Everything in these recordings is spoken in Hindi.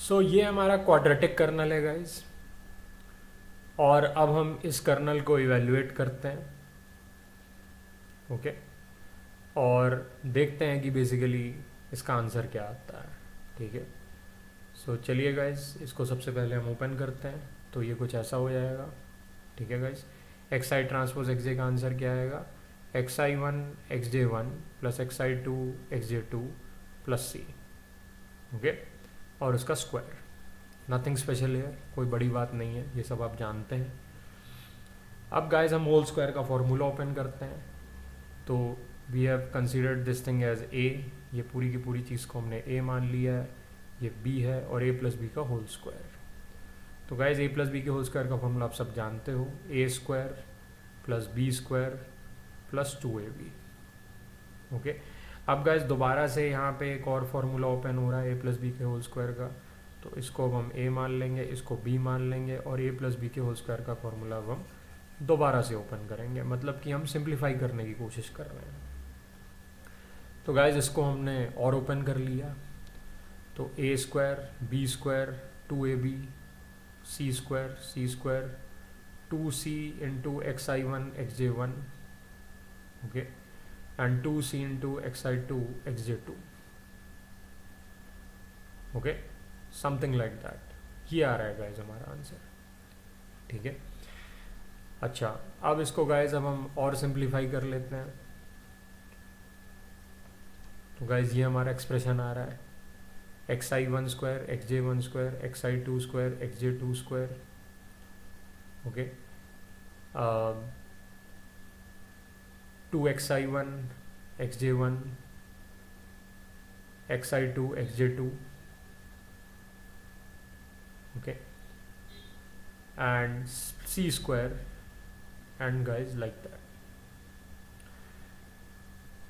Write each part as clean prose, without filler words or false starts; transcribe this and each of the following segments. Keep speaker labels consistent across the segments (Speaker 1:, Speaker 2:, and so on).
Speaker 1: सो ये हमारा क्वाड्रेटिक कर्नल है गाइस, और अब हम इस कर्नल को इवेल्युएट करते हैं। ओके, और देखते हैं कि बेसिकली इसका आंसर क्या आता है। ठीक है, सो चलिए गाइस, इसको सबसे पहले हम ओपन करते हैं, तो ये कुछ ऐसा हो जाएगा। ठीक है गाइस, एक्स आई ट्रांसपोज एक्स जे का आंसर क्या आएगा? एक्स आई वन एक्स जे वन प्लस एक्स आई टू एक्स जे टू प्लस सी। ओके, और उसका स्क्वायर। नथिंग स्पेशल है, कोई बड़ी बात नहीं है, ये सब आप जानते हैं। अब गाइस हम होल स्क्वायर का फॉर्मूला ओपन करते हैं। तो we have considered this thing as a, ये पूरी की पूरी चीज़ को हमने ए मान लिया है, ये बी है, और ए प्लस बी का होल स्क्वायर। तो गाइस ए प्लस बी के होल स्क्वायर का फॉर्मूला आप सब जानते हो, A square plus B square plus 2ab। Okay, अब गाइस दोबारा से यहाँ पे एक और फार्मूला ओपन हो रहा है ए प्लस बी के होल स्क्वायर का। तो इसको अब हम ए मान लेंगे, इसको बी मान लेंगे, और ए प्लस बी के होल स्क्वायर का फॉर्मूला अब हम दोबारा से ओपन करेंगे, मतलब कि हम सिंप्लीफाई करने की कोशिश कर रहे हैं। तो गाइस इसको हमने और ओपन कर लिया, तो A square B square 2ab C square 2c into x I one x J one, okay, and 2c into x I two x J two. Okay, something like that, ये आ रहा है गाइज हमारा आंसर। ठीक है, अच्छा, अब इसको गाइज अब हम और सिंप्लीफाई कर लेते हैं। तो गाइज ये हमारा एक्सप्रेशन आ रहा है, x I one square x J one square x I two square x J two square. Okay, 2xi1 xj1 xi2 xj2, okay, and c square, and guys like that.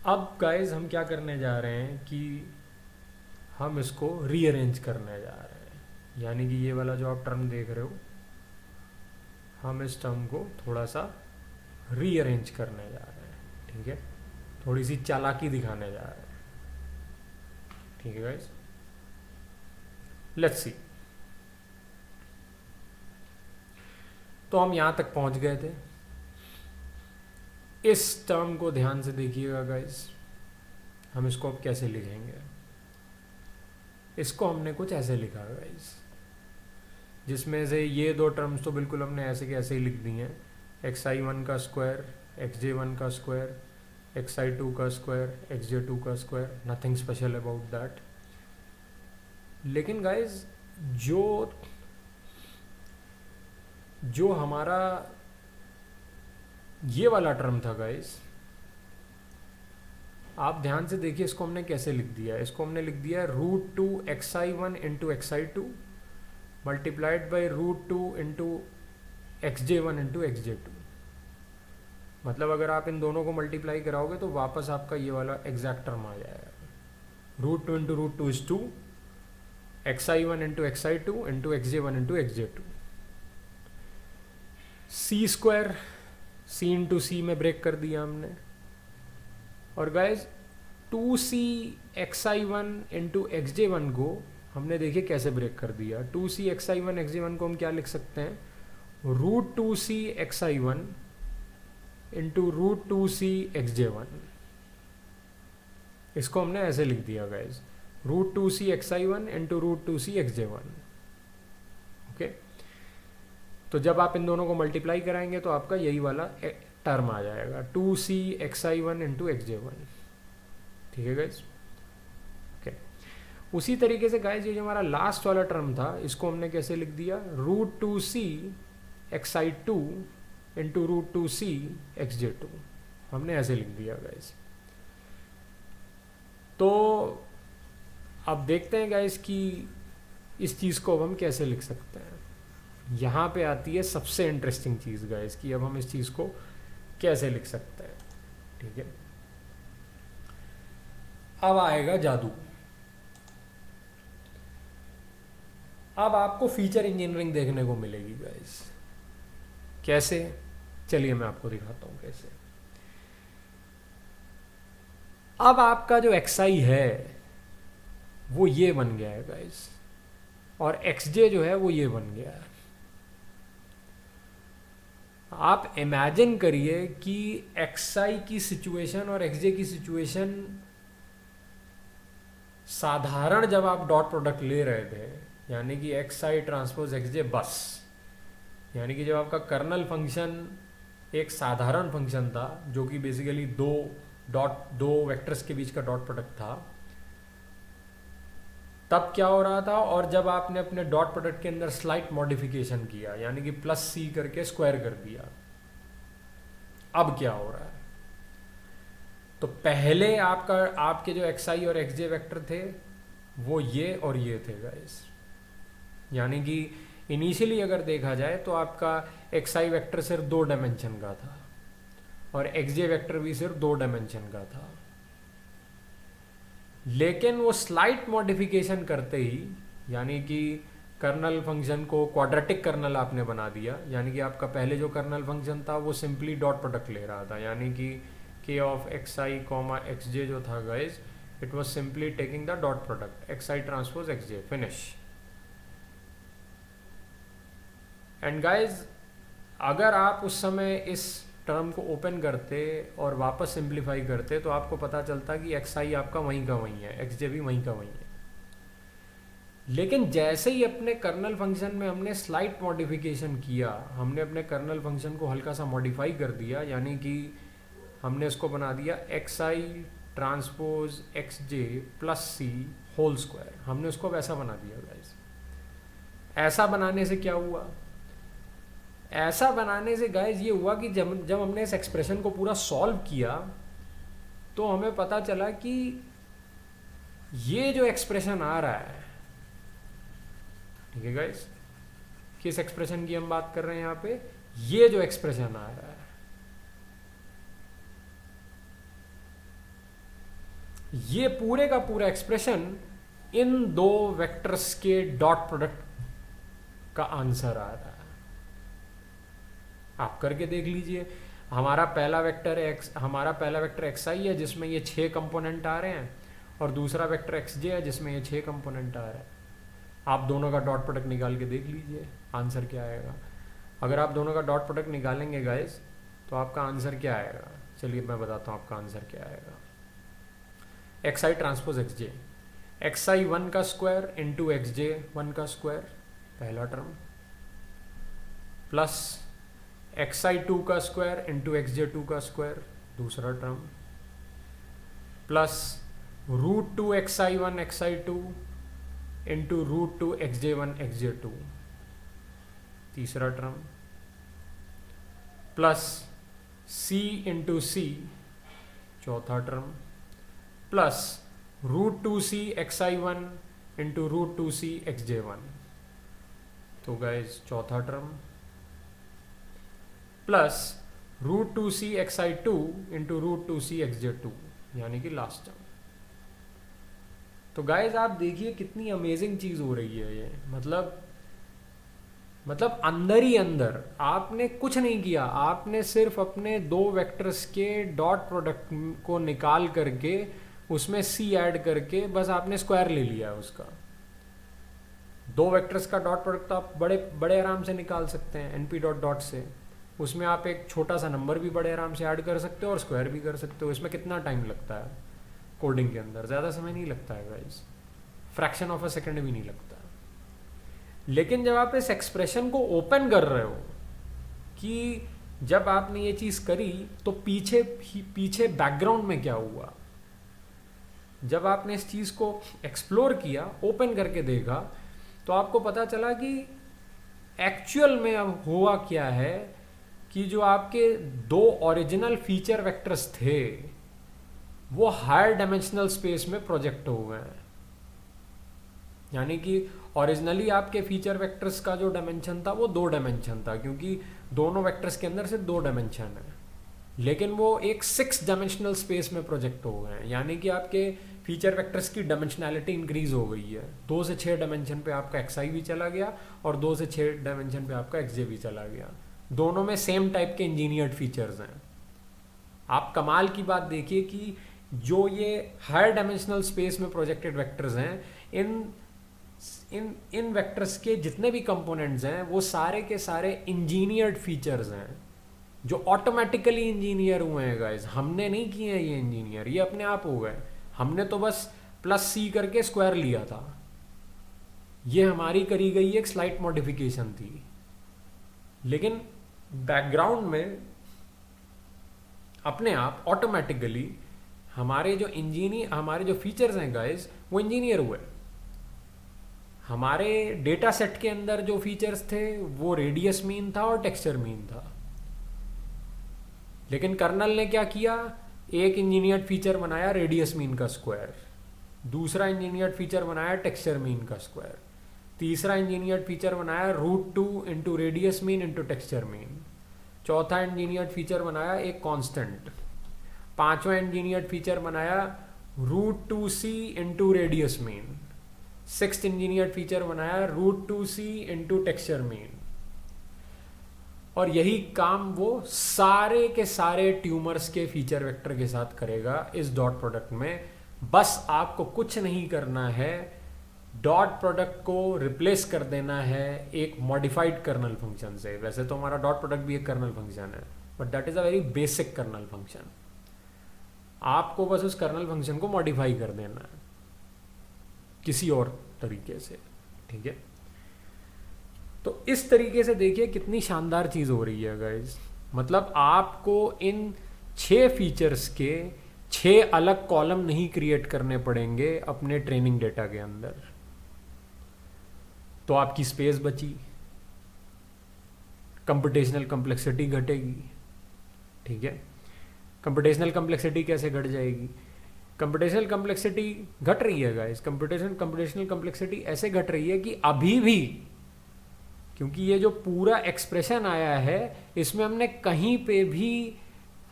Speaker 1: अब गाइज हम क्या करने जा रहे हैं कि हम इसको रीअरेंज करने जा रहे हैं, यानी कि ये वाला जो आप टर्म देख रहे हो, हम इस टर्म को थोड़ा सा रीअरेंज करने जा रहे हैं। ठीक है, थोड़ी सी चालाकी दिखाने जा रहे हैं। ठीक है गाइज, लेट्स सी। तो हम यहां तक पहुंच गए थे। इस टर्म को ध्यान से देखिएगा गाइज, हम इसको अब कैसे लिखेंगे। इसको हमने कुछ ऐसे लिखा गाइज, जिसमें से ये दो टर्म्स तो बिल्कुल हमने ऐसे के ऐसे ही लिख दी हैं, एक्स आई वन का स्क्वायर एक्स जे वन का स्क्वायर एक्स आई टू का स्क्वायर एक्स जे टू का square, nothing special about that. लेकिन गाइज जो हमारा ये वाला टर्म था गाइज, आप ध्यान से देखिए, इसको हमने कैसे लिख दिया है। इसको हमने लिख दिया है root two x I one into x I two multiplied by root two into x J one into x J two. मतलब अगर आप इन दोनों को मल्टीप्लाई कराओगे तो वापस आपका ये वाला एग्जैक्ट टर्म आ जाएगा, root two is two, x I one into x I two into x J one into x J two. C square C into C में ब्रेक कर दिया हमने, और गाइज 2c एक्स आई वन इंटू एक्स जे वन को हमने देखिए कैसे ब्रेक कर दिया। 2c एक्स आई वन एक्स जे वन को हम क्या लिख सकते हैं, रूट टू सी एक्स आई वन इंटू रूट टू सी एक्स जे वन। इसको हमने ऐसे लिख दिया गाइज, रूट टू सी एक्स आई वन इंटू रूट टू सी एक्स जे वन। ओके, तो जब आप इन दोनों को मल्टीप्लाई कराएंगे तो आपका यही वाला टर्म आ जाएगा, 2c एक्स आई वन इंटू एक्स जे वन। ठीक है गाइज, ओके। उसी तरीके से गाइज ये जो हमारा लास्ट वाला टर्म था, इसको हमने कैसे लिख दिया, रूट टू सी एक्स आई टू इंटू रूट टू सी एक्स जे टू, हमने ऐसे लिख दिया गाइज। तो अब देखते हैं गाइज कि इस चीज़ को अब हम कैसे लिख सकते हैं। यहाँ पे आती है सबसे इंटरेस्टिंग चीज़ गाइज, कि अब हम इस चीज़ को कैसे लिख सकते हैं। ठीक है, अब आएगा जादू। अब आपको फीचर इंजीनियरिंग देखने को मिलेगी गाइस। कैसे, चलिए मैं आपको दिखाता हूं कैसे। अब आपका जो एक्स आई है वो ये बन गया है गाइस, और एक्स जे जो है वो ये बन गया है। आप इमेजिन करिए कि एक्स आई की सिचुएशन और एक्स जे की सिचुएशन साधारण जब आप डॉट प्रोडक्ट ले रहे थे, यानी कि एक्स आई ट्रांसपोज एक्स जे बस, यानी कि जब आपका कर्नल फंक्शन एक साधारण फंक्शन था जो कि बेसिकली दो वेक्टर्स के बीच का डॉट प्रोडक्ट था, तब क्या हो रहा था। और जब आपने अपने डॉट प्रोडक्ट के अंदर स्लाइट मॉडिफिकेशन किया, यानी कि प्लस सी करके स्क्वायर कर दिया, अब क्या हो रहा है। तो पहले आपके जो एक्स आई और एक्स जे वैक्टर थे वो ये और ये थे गाइस, यानी कि इनिशियली अगर देखा जाए तो आपका एक्स आई वैक्टर सिर्फ 2 डायमेंशन का था और एक्स जे वैक्टर भी सिर्फ 2 डायमेंशन का था। लेकिन वो स्लाइट मॉडिफिकेशन करते ही, यानी कि कर्नल फंक्शन को क्वाड्रेटिक कर्नल आपने बना दिया, यानी कि आपका पहले जो कर्नल फंक्शन था वो सिंपली डॉट प्रोडक्ट ले रहा था, यानी कि k of X I comma X J जो था guys, it was simply taking the dot product X I transpose x J, finish. And guys अगर आप उस समय इस टर्म को ओपन करते और वापस सिंप्लीफाई करते तो आपको पता चलता कि एक्स आई आपका वहीं का वहीं है, एक्स जे भी वहीं का वहीं है। लेकिन जैसे ही अपने कर्नल फंक्शन में हमने स्लाइट मॉडिफिकेशन किया, हमने अपने कर्नल फंक्शन को हल्का सा मॉडिफाई कर दिया, यानी कि हमने इसको बना दिया एक्स आई ट्रांसपोज एक्स जे प्लस सी होल स्क्वायर, हमने उसको वैसा बना दिया गाइस। ऐसा बनाने से क्या हुआ, ऐसा बनाने से गाइस ये हुआ कि जब हमने इस एक्सप्रेशन को पूरा सॉल्व किया तो हमें पता चला कि ये जो एक्सप्रेशन आ रहा है, ठीक है गाइस, किस एक्सप्रेशन की हम बात कर रहे हैं यहाँ पे, ये जो एक्सप्रेशन आ रहा है, ये पूरे का पूरा एक्सप्रेशन इन दो वेक्टर्स के डॉट प्रोडक्ट का आंसर आ रहा है। आप करके देख लीजिए, हमारा पहला वेक्टर एक्स आई है जिसमें ये 6 कंपोनेंट आ रहे हैं, और दूसरा वेक्टर एक्स जे है जिसमें ये 6 कंपोनेंट आ रहे हैं। आप दोनों का डॉट प्रोडक्ट निकाल के देख लीजिए आंसर क्या आएगा। अगर आप दोनों का डॉट प्रोडक्ट निकालेंगे गाइस तो आपका आंसर क्या आएगा, चलिए मैं बताता हूँ आपका आंसर क्या आएगा। एक्स आई ट्रांसपोज एक्स जे, एक्स आई 1 का स्क्वायर इंटू एक्स जे 1 का स्क्वायर पहला टर्म, प्लस एक्स आई 2 का स्क्वायर इंटू एक्स जे 2 का स्क्वायर दूसरा टर्म, प्लस रूट 2 एक्स आई 1 एक्स आई 2 इंटू रूट 2 एक्स जे 1 एक्स जे 2 तीसरा टर्म, प्लस सी इंटू सी चौथा टर्म, प्लस रूट 2 सी एक्स आई 1 इंटू रूट 2 सी एक्स जे 1, तो गाइज चौथा टर्म, प्लस रूट 2 सी एक्स आई 2 इंटू रूट 2 सी एक्स जे 2, यानी कि लास्ट टर्म। तो गाइज आप देखिए कितनी अमेजिंग चीज हो रही है ये, मतलब अंदर ही अंदर आपने कुछ नहीं किया, आपने सिर्फ अपने दो वेक्टर्स के डॉट प्रोडक्ट को निकाल करके उसमें सी ऐड करके बस आपने स्क्वायर ले लिया उसका। दो वेक्टर्स का डॉट प्रोडक्ट तो आप बड़े बड़े आराम से निकाल सकते हैं एनपी डॉट डॉट से, उसमें आप एक छोटा सा नंबर भी बड़े आराम से ऐड कर सकते हो और स्क्वायर भी कर सकते हो। इसमें कितना टाइम लगता है कोडिंग के अंदर, ज़्यादा समय नहीं लगता है guys, fraction of a second भी नहीं लगता। लेकिन जब आप इस एक्सप्रेशन को ओपन कर रहे हो कि जब आपने ये चीज़ करी तो पीछे बैकग्राउंड में क्या हुआ, जब आपने इस चीज़ को एक्सप्लोर किया, ओपन करके देखा, तो आपको पता चला कि एक्चुअल में अब हुआ क्या है कि जो आपके दो ओरिजिनल फीचर वेक्टर्स थे वो हायर डायमेंशनल स्पेस में प्रोजेक्ट हो गए हैं। यानी कि ओरिजिनली आपके फीचर वेक्टर्स का जो डायमेंशन था वो 2 डायमेंशन था, क्योंकि दोनों वेक्टर्स के अंदर सिर्फ 2 डायमेंशन है, लेकिन वो एक 6 डायमेंशनल स्पेस में प्रोजेक्ट हो गए हैं। यानी कि आपके फीचर वेक्टर्स की डायमेंशनैलिटी इंक्रीज हो गई है, 2 से 6 डायमेंशन पे आपका एक्स आई भी चला गया और 2 से 6 डायमेंशन पे आपका एक्स जे भी चला गया। दोनों में सेम टाइप के इंजीनियर्ड फीचर्स हैं। आप कमाल की बात देखिए कि जो ये हायर डायमेंशनल स्पेस में प्रोजेक्टेड वेक्टर्स हैं, इन इन वेक्टर्स के जितने भी कंपोनेंट्स हैं वो सारे के सारे इंजीनियर्ड फीचर्स हैं जो ऑटोमेटिकली इंजीनियर हुए हैं गाइस। हमने नहीं किए हैं ये इंजीनियर, ये अपने आप हो गए। हमने तो बस प्लस सी करके स्क्वायर लिया था। ये हमारी करी गई एक स्लाइट मॉडिफिकेशन थी, लेकिन बैकग्राउंड में अपने आप ऑटोमेटिकली हमारे जो फीचर्स हैं गाइस वो इंजीनियर हुए। हमारे डेटा सेट के अंदर जो फीचर्स थे वो रेडियस मीन था और टेक्सचर मीन था, लेकिन कर्नल ने क्या किया, एक इंजीनियर्ड फीचर बनाया रेडियस मीन का स्क्वायर, दूसरा इंजीनियर्ड फीचर बनाया टेक्सचर मीन का स्क्वायर, तीसरा इंजीनियर्ड फीचर बनाया √2 into radius mean into texture mean, चौथा इंजीनियर्ड फीचर बनाया एक कांस्टेंट, पांचवा इंजीनियर्ड फीचर बनाया √2c into radius mean, sixth engineered feature बनाया √2c इंटू टेक्सचर मीन। और यही काम वो सारे के सारे ट्यूमर्स के फीचर वेक्टर के साथ करेगा इस डॉट प्रोडक्ट में। बस आपको कुछ नहीं करना है, डॉट प्रोडक्ट को रिप्लेस कर देना है एक मॉडिफाइड कर्नल फंक्शन से। वैसे तो हमारा डॉट प्रोडक्ट भी एक कर्नल फंक्शन है, but that is a very basic kernel function. आपको बस उस कर्नल फंक्शन को मॉडिफाई कर देना है किसी और तरीके से, ठीक है। तो इस तरीके से देखिए कितनी शानदार चीज हो रही है गाइस। मतलब आपको इन 6 फीचर्स के 6 अलग कॉलम नहीं क्रिएट करने पड़ेंगे अपने ट्रेनिंग डेटा के अंदर। तो आपकी स्पेस बची, कंप्यूटेशनल कॉम्प्लेक्सिटी घटेगी, ठीक है। कंप्यूटेशनल कॉम्प्लेक्सिटी कैसे घट जाएगी? कंप्यूटेशनल कॉम्प्लेक्सिटी घट रही है गाइस। कंप्यूटेशनल कॉम्प्लेक्सिटी ऐसे घट रही है कि अभी भी, क्योंकि ये जो पूरा एक्सप्रेशन आया है इसमें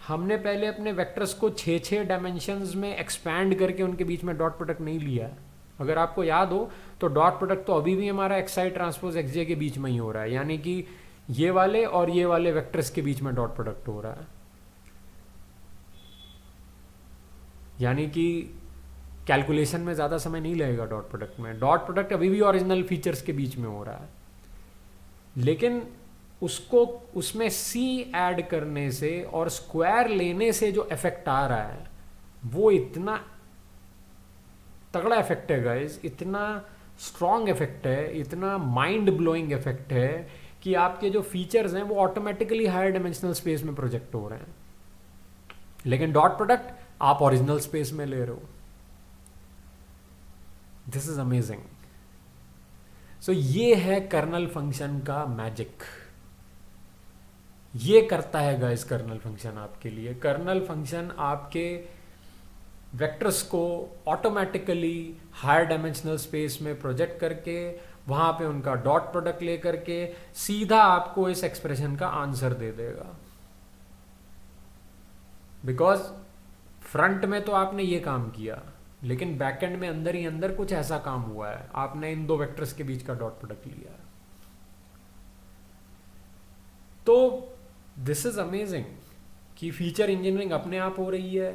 Speaker 1: हमने पहले अपने वेक्टर्स को 6 डायमेंशंस में एक्सपैंड करके उनके बीच में डॉट प्रोडक्ट नहीं लिया। अगर आपको याद हो तो डॉट प्रोडक्ट तो अभी भी हमारा xi ट्रांसपोज xj के बीच में ही हो रहा है, यानी कि ये वाले और ये वाले वेक्टर्स के बीच में डॉट प्रोडक्ट हो रहा है। यानी कि कैलकुलेशन में ज़्यादा समय नहीं लगेगा डॉट प्रोडक्ट में। डॉट प्रोडक्ट अभी भी ओरिजिनल फीचर्स के बीच में हो रहा है, लेकिन उसमें c ऐड करने से और स्क्वायर लेने से जो इफेक्ट आ रहा है वो इतना तगड़ा इफेक्ट है गाइस, इतना स्ट्रॉन्ग इफेक्ट है, इतना माइंड ब्लोइंग इफेक्ट है कि आपके जो फीचर्स हैं वो ऑटोमेटिकली हायर डायमेंशनल स्पेस में प्रोजेक्ट हो रहे हैं, लेकिन डॉट प्रोडक्ट आप ओरिजिनल स्पेस में ले रहे हो। This is amazing. सो ये है कर्नल फंक्शन का मैजिक। ये करता है गाइस कर्नल फंक्शन आपके लिए। कर्नल फंक्शन आपके वेक्टर्स को ऑटोमेटिकली हायर डायमेंशनल स्पेस में प्रोजेक्ट करके वहां पे उनका डॉट प्रोडक्ट लेकर के सीधा आपको इस एक्सप्रेशन का आंसर दे देगा। बिकॉज फ्रंट में तो आपने ये काम किया, लेकिन बैकएंड में अंदर ही अंदर कुछ ऐसा काम हुआ है, आपने इन 2 वेक्टर्स के बीच का डॉट प्रोडक्ट लिया। तो दिस इज अमेजिंग कि फीचर इंजीनियरिंग अपने आप हो रही है,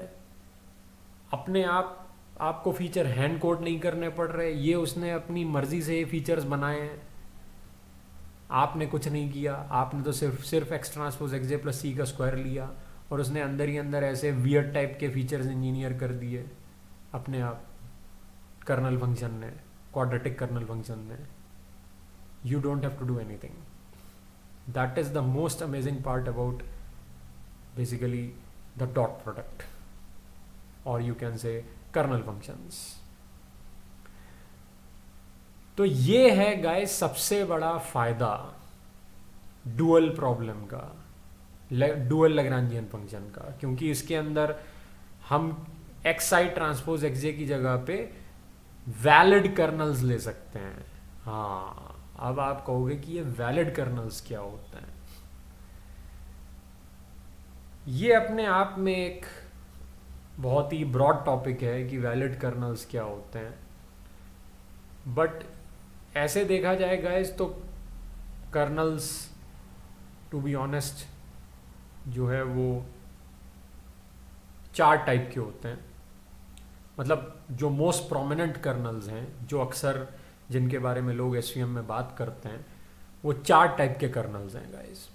Speaker 1: अपने आप आपको फीचर हैंड कोड नहीं करने पड़ रहे। ये उसने अपनी मर्जी से ये फीचर्स बनाए हैं, आपने कुछ नहीं किया। आपने तो सिर्फ x transpose xj plus c का स्क्वायर लिया और उसने अंदर ही अंदर ऐसे वियर्ड टाइप के फीचर्स इंजीनियर कर दिए अपने आप कर्नल फंक्शन ने, क्वाड्रेटिक कर्नल फंक्शन ने। You don't have to do anything. That is the most amazing part about basically the dot product, और you can say kernel functions. तो ये है गाइस सबसे बड़ा फायदा डुअल प्रॉब्लम का, डुअल लैग्रांजियन फंक्शन का, क्योंकि इसके अंदर हम xi ट्रांसपोज xj की जगह पे वैलिड कर्नल्स ले सकते हैं। हाँ, अब आप कहोगे कि ये वैलिड कर्नल्स क्या होता है। ये अपने आप में एक बहुत ही ब्रॉड टॉपिक है कि वैलिड कर्नल्स क्या होते हैं, बट ऐसे देखा जाए गाइस तो कर्नल्स टू बी ऑनेस्ट जो है वो 4 टाइप के होते हैं। मतलब जो मोस्ट प्रोमिनेंट कर्नल्स हैं, जो अक्सर जिनके बारे में लोग एसवीएम में बात करते हैं, वो 4 टाइप के कर्नल्स हैं गाइस।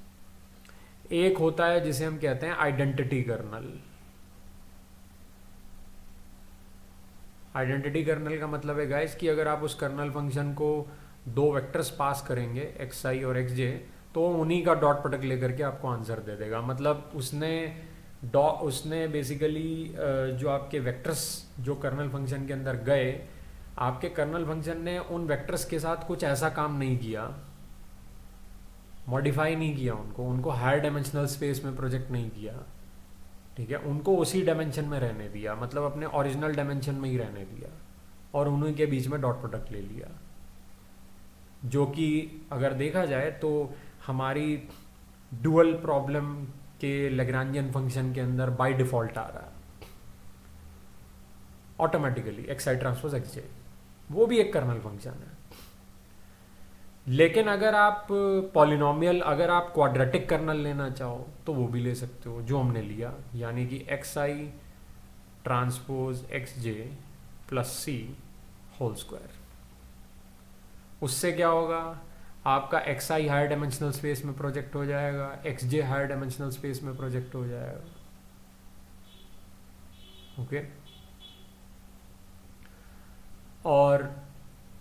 Speaker 1: एक होता है जिसे हम कहते हैं आइडेंटिटी कर्नल। आइडेंटिटी कर्नल का मतलब है गाइस कि अगर आप उस कर्नल फंक्शन को 2 वेक्टर्स पास करेंगे एक्स आई और एक्स जे, तो उन्हीं का डॉट प्रोडक्ट लेकर के आपको आंसर दे देगा। मतलब उसने बेसिकली जो आपके वेक्टर्स जो कर्नल फंक्शन के अंदर गए, आपके कर्नल फंक्शन ने उन वेक्टर्स के साथ कुछ ऐसा काम नहीं किया, मॉडिफाई नहीं किया उनको हायर डायमेंशनल स्पेस में प्रोजेक्ट नहीं किया, ठीक है, उनको उसी डायमेंशन में रहने दिया, मतलब अपने ओरिजिनल डायमेंशन में ही रहने दिया, और उन्हीं के बीच में डॉट प्रोडक्ट ले लिया, जो कि अगर देखा जाए तो हमारी डुअल प्रॉब्लम के लैग्रांजियन फंक्शन के अंदर बाय डिफॉल्ट आ रहा है ऑटोमेटिकली, एक्स आई ट्रांसपोज एक्स जे, वो भी एक कर्नल फंक्शन है। लेकिन अगर आप पॉलिनोमियल, अगर आप क्वाड्रेटिक कर्नल लेना चाहो तो वो भी ले सकते हो, जो हमने लिया, यानी कि एक्स आई ट्रांसपोज एक्स जे प्लस सी होल स्क्वायर। उससे क्या होगा, आपका x I hire dimensional space में प्रोजेक्ट हो जाएगा, एक्स जे हायर डायमेंशनल स्पेस में प्रोजेक्ट हो जाएगा। ओके, और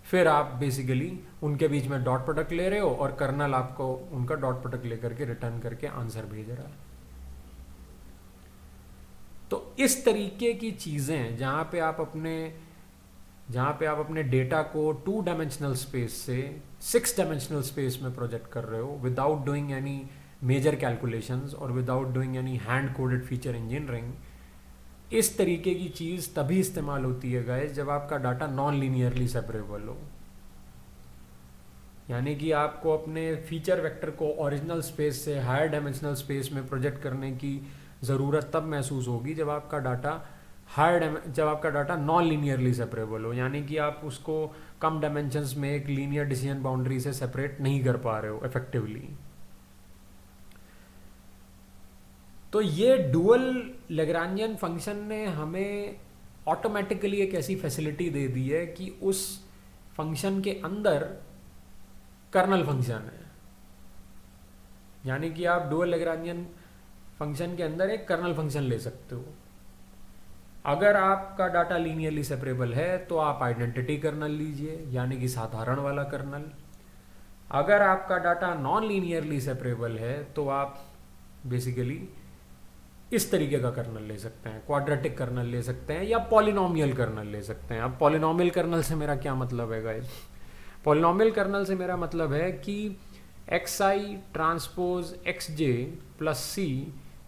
Speaker 1: फिर आप बेसिकली उनके बीच में डॉट प्रोडक्ट ले रहे हो और कर्नल आपको उनका डॉट प्रोडक्ट लेकर के रिटर्न करके आंसर भेज रहा है। तो इस तरीके की चीजें जहां पे आप अपने डेटा को 2 डायमेंशनल स्पेस से 6 डायमेंशनल स्पेस में प्रोजेक्ट कर रहे हो without doing any major calculations और without doing any hand coded feature engineering, इस तरीके की चीज तभी इस्तेमाल होती है गाइस जब आपका डाटा नॉन लीनियरली सेपरेबल हो। यानी कि आपको अपने फीचर वेक्टर को ओरिजिनल स्पेस से हायर डायमेंशनल स्पेस में प्रोजेक्ट करने की ज़रूरत तब महसूस होगी जब आपका डाटा नॉन लीनियरली सेपरेबल हो, यानी कि आप उसको कम डायमेंशंस में एक लीनियर डिसीजन बाउंड्री से सेपरेट नहीं कर पा रहे हो इफेक्टिवली। तो ये डुअल लैग्रांजियन फंक्शन ने हमें ऑटोमेटिकली एक ऐसी फैसिलिटी दे दी है कि उस फंक्शन के अंदर कर्नल फंक्शन है, यानी कि आप डुअल लैग्रांजियन फंक्शन के अंदर एक कर्नल फंक्शन ले सकते हो। अगर आपका डाटा लीनियरली सेपरेबल है तो आप आइडेंटिटी कर्नल लीजिए, यानी कि साधारण वाला कर्नल। अगर आपका डाटा नॉन लीनियरली सेपरेबल है तो आप बेसिकली इस तरीके का कर्नल ले सकते हैं, क्वाड्रेटिक कर्नल ले सकते हैं या पॉलिनोमियल कर्नल ले सकते हैं। अब पॉलिनोमियल कर्नल से मेरा क्या मतलब है गाइस? पॉलिनोमियल कर्नल से मेरा मतलब है कि एक्स आई ट्रांसपोज एक्स जे प्लस सी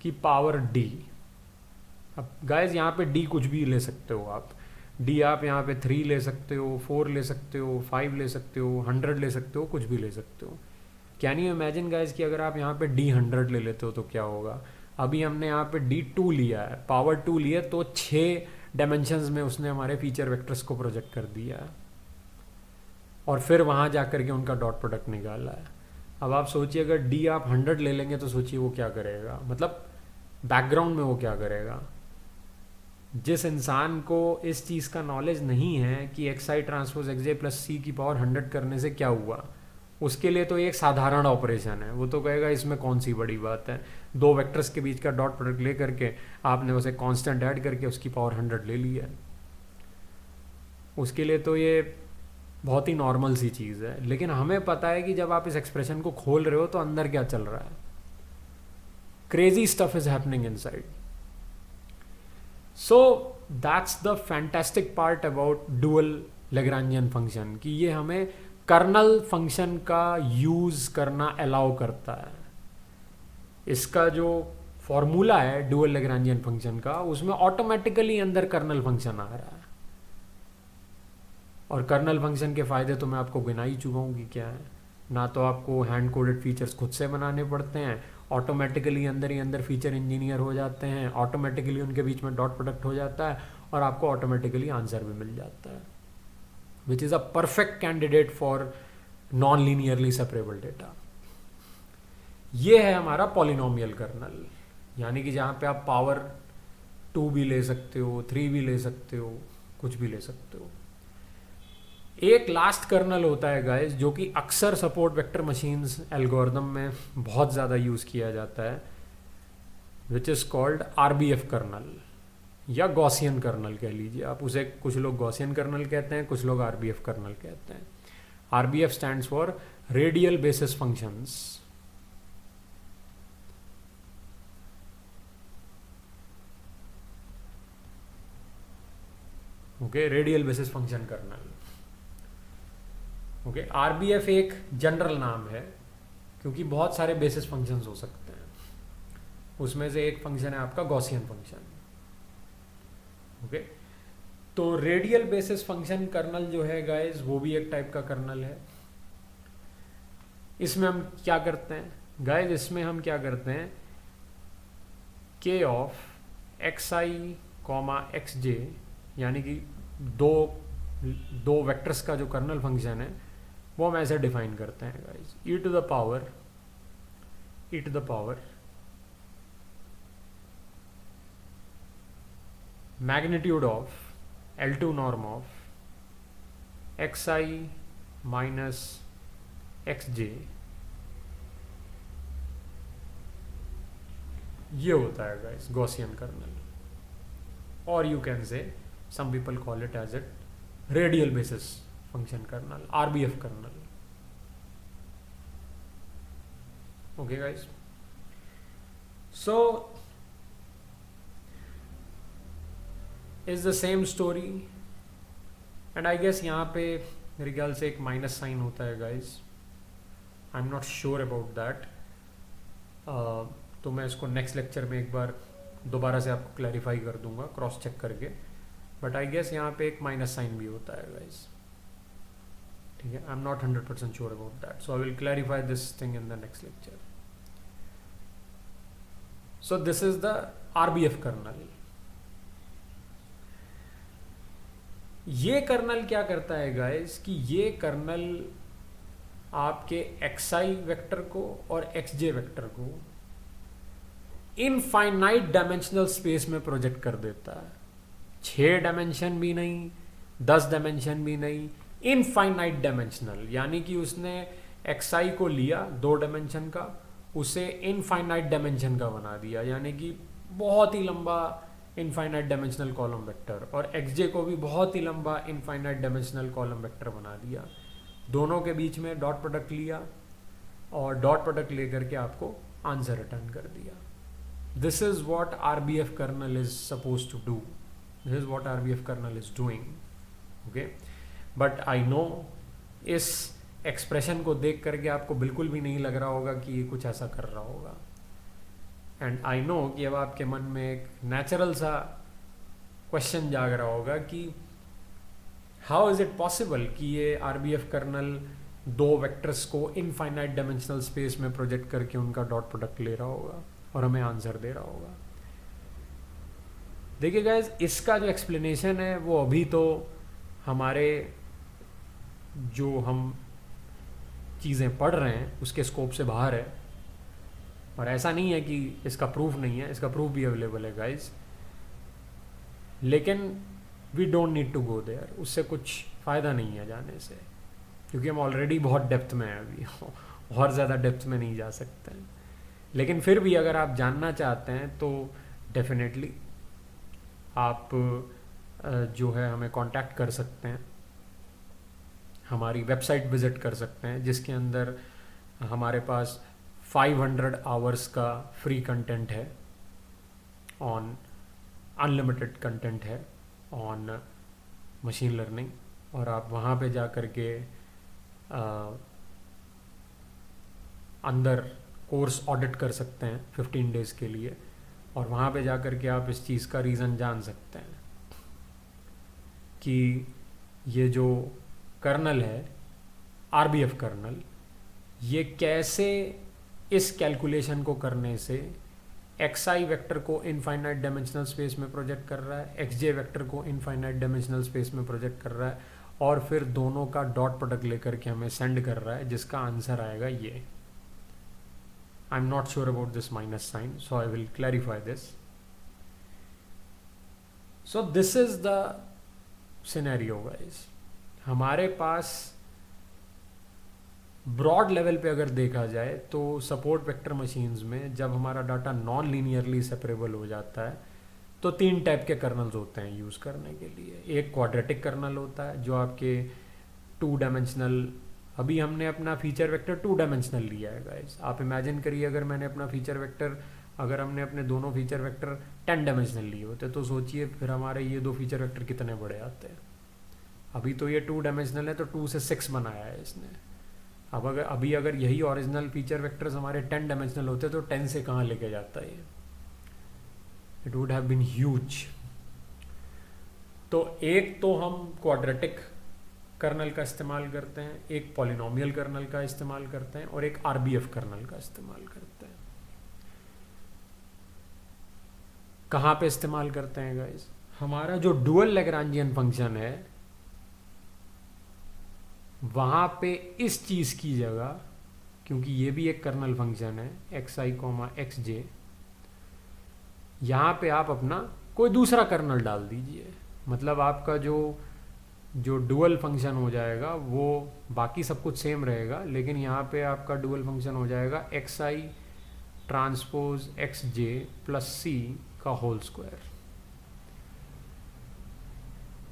Speaker 1: की पावर डी। अब गाइस यहाँ पे डी कुछ भी ले सकते हो आप, डी आप यहाँ पे 3 ले सकते हो, 4 ले सकते हो, 5 ले सकते हो, 100 ले सकते हो, कुछ भी ले सकते हो। कैन यू इमेजिन गाइस कि अगर आप यहाँ पे डी 100 ले लेते हो तो क्या होगा? अभी हमने यहाँ पे डी 2 लिया है, पावर 2 लिया, तो 6 डायमेंशंस में उसने हमारे फीचर वेक्टर्स को प्रोजेक्ट कर दिया है और फिर वहाँ जा करके उनका डॉट प्रोडक्ट निकाला है। अब आप सोचिए अगर डी आप 100 ले लेंगे तो सोचिए वो क्या करेगा, मतलब बैकग्राउंड में वो क्या करेगा। जिस इंसान को इस चीज़ का नॉलेज नहीं है कि एक्स आई ट्रांसपोज एक्स जे प्लस सी की पावर 100 करने से क्या हुआ, उसके लिए तो एक साधारण ऑपरेशन है, वो तो कहेगा इसमें कौन सी बड़ी बात है। 2 वेक्टर्स के बीच का डॉट प्रोडक्ट ले करके आपने उसे कांस्टेंट ऐड करके उसकी पावर 100 ले ली है, उसके लिए तो ये बहुत ही नॉर्मल सी चीज़ है। लेकिन हमें पता है कि जब आप इस एक्सप्रेशन को खोल रहे हो तो अंदर क्या चल रहा है, crazy stuff is happening inside. So that's the fantastic part about dual Lagrangian function, कि ये हमें कर्नल फंक्शन का यूज करना अलाउ करता है। इसका जो फॉर्मूला है डुअल लैग्रांजियन फंक्शन का, उसमें ऑटोमेटिकली अंदर कर्नल फंक्शन आ रहा है। और कर्नल फंक्शन के फ़ायदे तो मैं आपको गिना ही चुका हूँ कि क्या है। ना तो आपको हैंड कोडेड फीचर्स खुद से बनाने पड़ते हैं, ऑटोमेटिकली अंदर ही अंदर फीचर इंजीनियर हो जाते हैं, ऑटोमेटिकली उनके बीच में डॉट प्रोडक्ट हो जाता है और आपको ऑटोमेटिकली आंसर भी मिल जाता है, which is a perfect candidate for non linearly separable data. ये है हमारा पॉलिनोमियल कर्नल, यानी कि जहाँ पे आप पावर 2 भी ले सकते हो, 3 भी ले सकते हो, कुछ भी ले सकते हो। एक लास्ट कर्नल होता है गाइस जो कि अक्सर सपोर्ट वेक्टर मशीन्स एल्गोरिदम में बहुत ज़्यादा यूज़ किया जाता है, which is called RBF kernel या गॉसियन कर्नल कह लीजिए आप उसे। कुछ लोग गॉसियन कर्नल कहते हैं, कुछ लोग आरबीएफ कर्नल कहते हैं। RBF stands for radial basis functions. Okay, radial basis function kernel. Okay, RBF एक जनरल नाम है क्योंकि बहुत सारे बेसिस फंक्शंस हो सकते हैं, उसमें से एक फंक्शन है आपका गॉसियन फंक्शन। ओके, तो रेडियल बेसिस फंक्शन कर्नल जो है गाइस वो भी एक टाइप का कर्नल है। इसमें हम क्या करते हैं गाइस, इसमें हम क्या करते हैं, K of X I comma X J, यानी कि दो वेक्टर्स का जो कर्नल फंक्शन है वो हम ऐसे डिफाइन करते हैं guys, E to the power magnitude of L2 norm of X I minus X J, ये होता है गाइस गॉसियन कर्नल। और you can say some people call it as a radial basis function kernel, RBF kernel. Okay guys, so is the same story and I guess यहाँ पे मेरे ख्याल से एक माइनस साइन होता है guys, I'm not sure about that. तो मैं इसको नेक्स्ट लेक्चर में एक बार दोबारा से आपको क्लैरिफाई कर दूंगा क्रॉस चेक करके, बट आई गेस यहाँ पे एक माइनस साइन भी होता है गाइस, ठीक है। I am not 100% sure about that, so I will clarify this thing in the next lecture. So this is the RBF kernel. ये कर्नल क्या करता है गाइस कि ये कर्नल आपके एक्सआई वेक्टर को और एक्सजे वेक्टर को इनफाइनाइट डायमेंशनल स्पेस में प्रोजेक्ट कर देता है। 6 डायमेंशन भी नहीं, 10 डायमेंशन भी नहीं, इनफाइनाइट डायमेंशनल, यानी कि उसने एक्सआई को लिया 2 डायमेंशन का, उसे इनफाइनाइट डायमेंशन का बना दिया, यानी कि बहुत ही लंबा इनफाइनाइट डायमेंशनल कॉलम वेक्टर, और एक्सजे को भी बहुत ही लंबा इनफाइनाइट डायमेंशनल कॉलम वेक्टर बना दिया। दोनों के बीच में डॉट प्रोडक्ट लिया और डॉट प्रोडक्ट लेकर के आपको आंसर रिटर्न कर दिया। This is what RBF kernel is suppose to do, this is what RBF kernel is doing. Okay, but I know इस एक्सप्रेशन को देख करके आपको बिल्कुल भी नहीं लग रहा होगा कि ये कुछ ऐसा कर रहा होगा, एंड आई नो कि अब आपके मन में एक नेचुरल सा क्वेश्चन जाग रहा होगा कि हाउ इज इट पॉसिबल कि ये आरबीएफ कर्नल 2 वेक्टर्स को इनफाइनाइट डायमेंशनल स्पेस में प्रोजेक्ट करके उनका डॉट प्रोडक्ट ले रहा होगा और हमें आंसर दे रहा होगा। देखिए गाइज, इसका जो एक्सप्लेनेशन है वो अभी तो हमारे जो हम चीज़ें पढ़ रहे हैं उसके स्कोप से बाहर है, और ऐसा नहीं है कि इसका प्रूफ नहीं है, इसका प्रूफ भी अवेलेबल है गाइज, लेकिन we don't need to go there, उससे कुछ फ़ायदा नहीं है जाने से, क्योंकि हम ऑलरेडी बहुत डेप्थ में हैं अभी और ज़्यादा डेप्थ में नहीं जा सकते हैं। लेकिन फिर भी अगर आप जानना चाहते हैं तो डेफिनेटली आप जो है हमें कांटेक्ट कर सकते हैं, हमारी वेबसाइट विज़िट कर सकते हैं, जिसके अंदर हमारे पास 500 आवर्स का फ्री कंटेंट है, ऑन अनलिमिटेड कंटेंट है ऑन मशीन लर्निंग, और आप वहाँ पे जा कर के अंदर कोर्स ऑडिट कर सकते हैं 15 डेज़ के लिए, और वहाँ पे जा कर के आप इस चीज़ का रीज़न जान सकते हैं कि ये जो कर्नल है आरबीएफ कर्नल, ये कैसे इस कैलकुलेशन को करने से एक्सआई वेक्टर को इनफाइनाइट डायमेंशनल स्पेस में प्रोजेक्ट कर रहा है, एक्सजे वेक्टर को इनफाइनाइट डायमेंशनल स्पेस में प्रोजेक्ट कर रहा है, और फिर दोनों का डॉट प्रोडक्ट लेकर के हमें सेंड कर रहा है, जिसका आंसर आएगा ये। I am not sure about this minus sign, so I will clarify this. So this is the scenario guys, हमारे पास ब्रॉड लेवल पे अगर देखा जाए तो सपोर्ट वेक्टर मशीन्स में जब हमारा डाटा नॉन लीनियरली सेपरेबल हो जाता है तो 3 टाइप के कर्नल्स होते हैं यूज़ करने के लिए। एक क्वाड्रेटिक कर्नल होता है जो आपके 2 डायमेंशनल, अभी हमने अपना फीचर वेक्टर 2 डायमेंशनल लिया है गाइस। आप इमेजिन करिए अगर मैंने अपना फीचर वेक्टर, अगर हमने अपने दोनों फीचर वेक्टर 10 डायमेंशनल लिए होते तो सोचिए फिर हमारे ये 2 फीचर वेक्टर कितने बड़े आते हैं। अभी तो ये 2 डायमेंशनल है तो 2 से 6 बनाया है इसने। अब अगर यही ओरिजिनल फीचर वेक्टर्स हमारे 10 डायमेंशनल होते तो 10 से कहाँ लेके जाता है ये, it would have been huge. तो एक तो हम क्वाड्रेटिक कर्नल का इस्तेमाल करते हैं, एक पॉलिनोमियल कर्नल का इस्तेमाल करते हैं और एक आरबीएफ कर्नल का इस्तेमाल करते हैं। कहाँ पे इस्तेमाल करते हैं गाइस? हमारा जो डुअल लैग्रांजियन फंक्शन है वहाँ पे इस चीज़ की जगह, क्योंकि ये भी एक कर्नल फंक्शन है एक्स आई कॉमा एक्स जे, यहाँ पे आप अपना कोई दूसरा कर्नल डाल दीजिए। मतलब आपका जो डुअल फंक्शन हो जाएगा वो बाकी सब कुछ सेम रहेगा, लेकिन यहाँ पे आपका डुअल फंक्शन हो जाएगा एक्स आई ट्रांसपोज एक्स जे प्लस सी का होल स्क्वायर।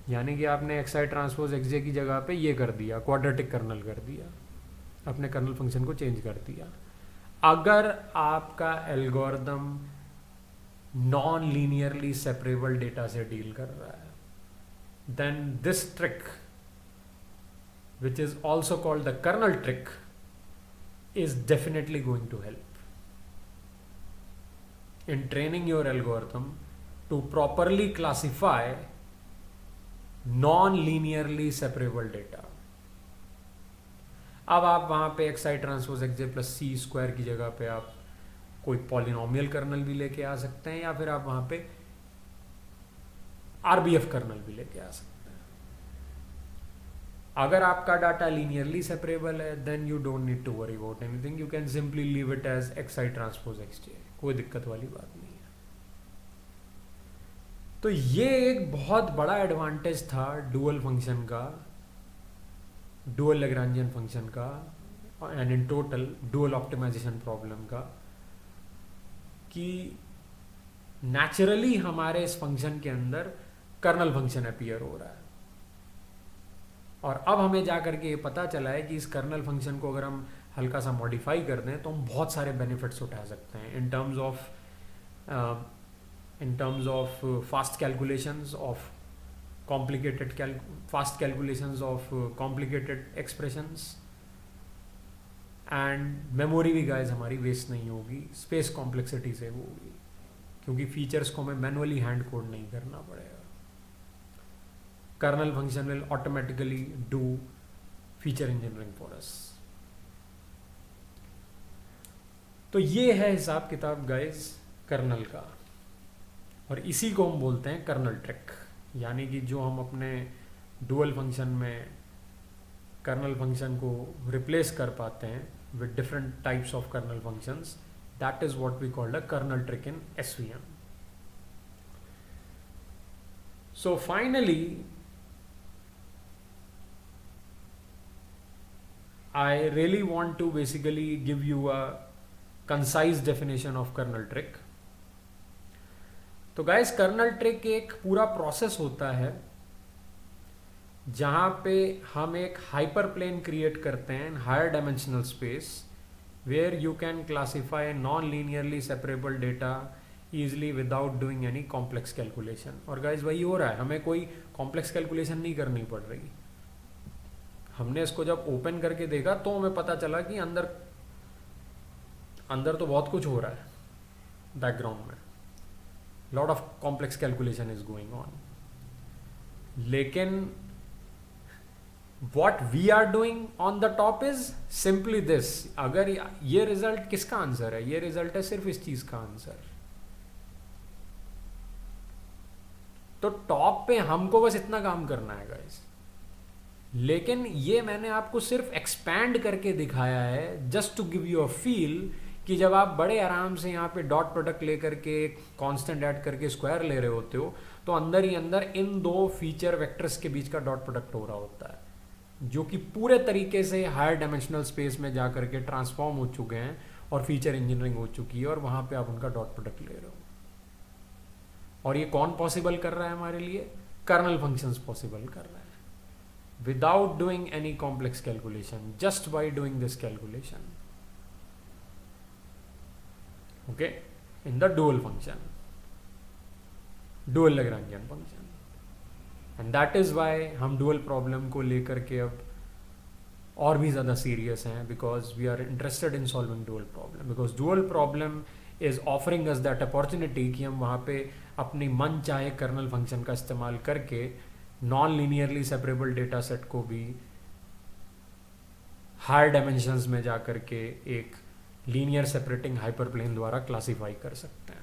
Speaker 1: यानी कि आपने एक्स आई ट्रांसपोज एक्स जे की जगह पे ये कर दिया, क्वाड्रेटिक कर्नल कर दिया, अपने कर्नल फंक्शन को चेंज कर दिया। अगर आपका algorithm non linearly separable data से डील कर रहा है, then this trick, which is also called the kernel trick, is definitely going to help in training your algorithm to properly classify non-linearly separable data. अब आप वहां पे एक्स आई ट्रांसपोज एक्स जे प्लस सी स्क्वायर की जगह पे आप कोई पॉलिनोमियल कर्नल भी लेके आ सकते हैं, या फिर आप वहां पे आरबीएफ कर्नल भी लेके आ सकते हैं। अगर आपका डाटा लीनियरली सेपरेबल है then you don't need to worry about anything, you can simply leave it as X I transpose x J, कोई दिक्कत वाली बात नहीं है। तो ये एक बहुत बड़ा एडवांटेज था डुअल फंक्शन का, डुअल लैग्रांजियन फंक्शन का, and in total dual optimisation problem का, कि नेचुरली हमारे इस फंक्शन के अंदर कर्नल फंक्शन अपीयर हो रहा है। और अब हमें जा करके ये पता चला है कि इस कर्नल फंक्शन को अगर हम हल्का सा मॉडिफाई कर दें तो हम बहुत सारे बेनिफिट्स उठा सकते हैं in terms of fast calculations of fast calculations of complicated expressions, and memory भी गाइस हमारी वेस्ट नहीं होगी, स्पेस कॉम्प्लेक्सिटी से होगी, क्योंकि फीचर्स को हमें मैनुअली हैंड कोड नहीं करना पड़ेगा। Kernel function will automatically do feature engineering for us. तो ये है हिसाब किताब गाइस कर्नल का, और इसी को हम बोलते हैं कर्नल ट्रिक। यानी कि जो हम अपने डुअल फंक्शन में कर्नल फंक्शन को रिप्लेस कर पाते हैं with different types of kernel functions, that is what we call a kernel trick in SVM. So finally, I really want to basically give you a concise definition of kernel trick. तो guys, kernel trick एक पूरा प्रोसेस होता है जहां पे हम एक हाइपर प्लेन क्रिएट करते हैं in higher dimensional space, where you can classify non-linearly separable data easily without doing any complex calculation. और guys वही हो रहा है, हमें कोई complex calculation नहीं करनी पड़ रही। हमने इसको जब ओपन करके देखा तो हमें पता चला कि अंदर तो बहुत कुछ हो रहा है बैकग्राउंड में, lot of complex calculation is going on, लेकिन what we are doing on the top is simply this। अगर ये रिजल्ट किसका आंसर है? ये रिजल्ट है सिर्फ इस चीज का आंसर। तो टॉप पे हमको बस इतना काम करना है गाइस, लेकिन ये मैंने आपको सिर्फ एक्सपैंड करके दिखाया है just to give you a feel कि जब आप बड़े आराम से यहाँ पे डॉट प्रोडक्ट लेकर के कांस्टेंट ऐड करके स्क्वायर ले रहे होते हो तो अंदर ही अंदर इन दो फीचर वेक्टर्स के बीच का डॉट प्रोडक्ट हो रहा होता है। जो कि पूरे तरीके से हायर डायमेंशनल स्पेस में जा करके ट्रांसफॉर्म हो चुके हैं और फीचर इंजीनियरिंग हो चुकी है, और वहाँ पे आप उनका डॉट प्रोडक्ट ले रहे हो। और ये कौन पॉसिबल कर रहा है हमारे लिए? कर्नल फंक्शंस पॉसिबल कर रहा है, without doing any complex calculation, just by doing this calculation, okay, in the dual function, dual Lagrangian function. And that is why हम डुअल प्रॉब्लम को लेकर के अब और भी ज़्यादा सीरियस हैं, because we are interested in solving dual problem, because dual problem is offering us that opportunity कि हम वहाँ पे अपनी मन चाहे कर्नल फंक्शन का इस्तेमाल करके non linearly separable data set को भी हायर डायमेंशंस में जा करके एक लीनियर सेपरेटिंग हाइपरप्लेन द्वारा क्लासीफाई कर सकते हैं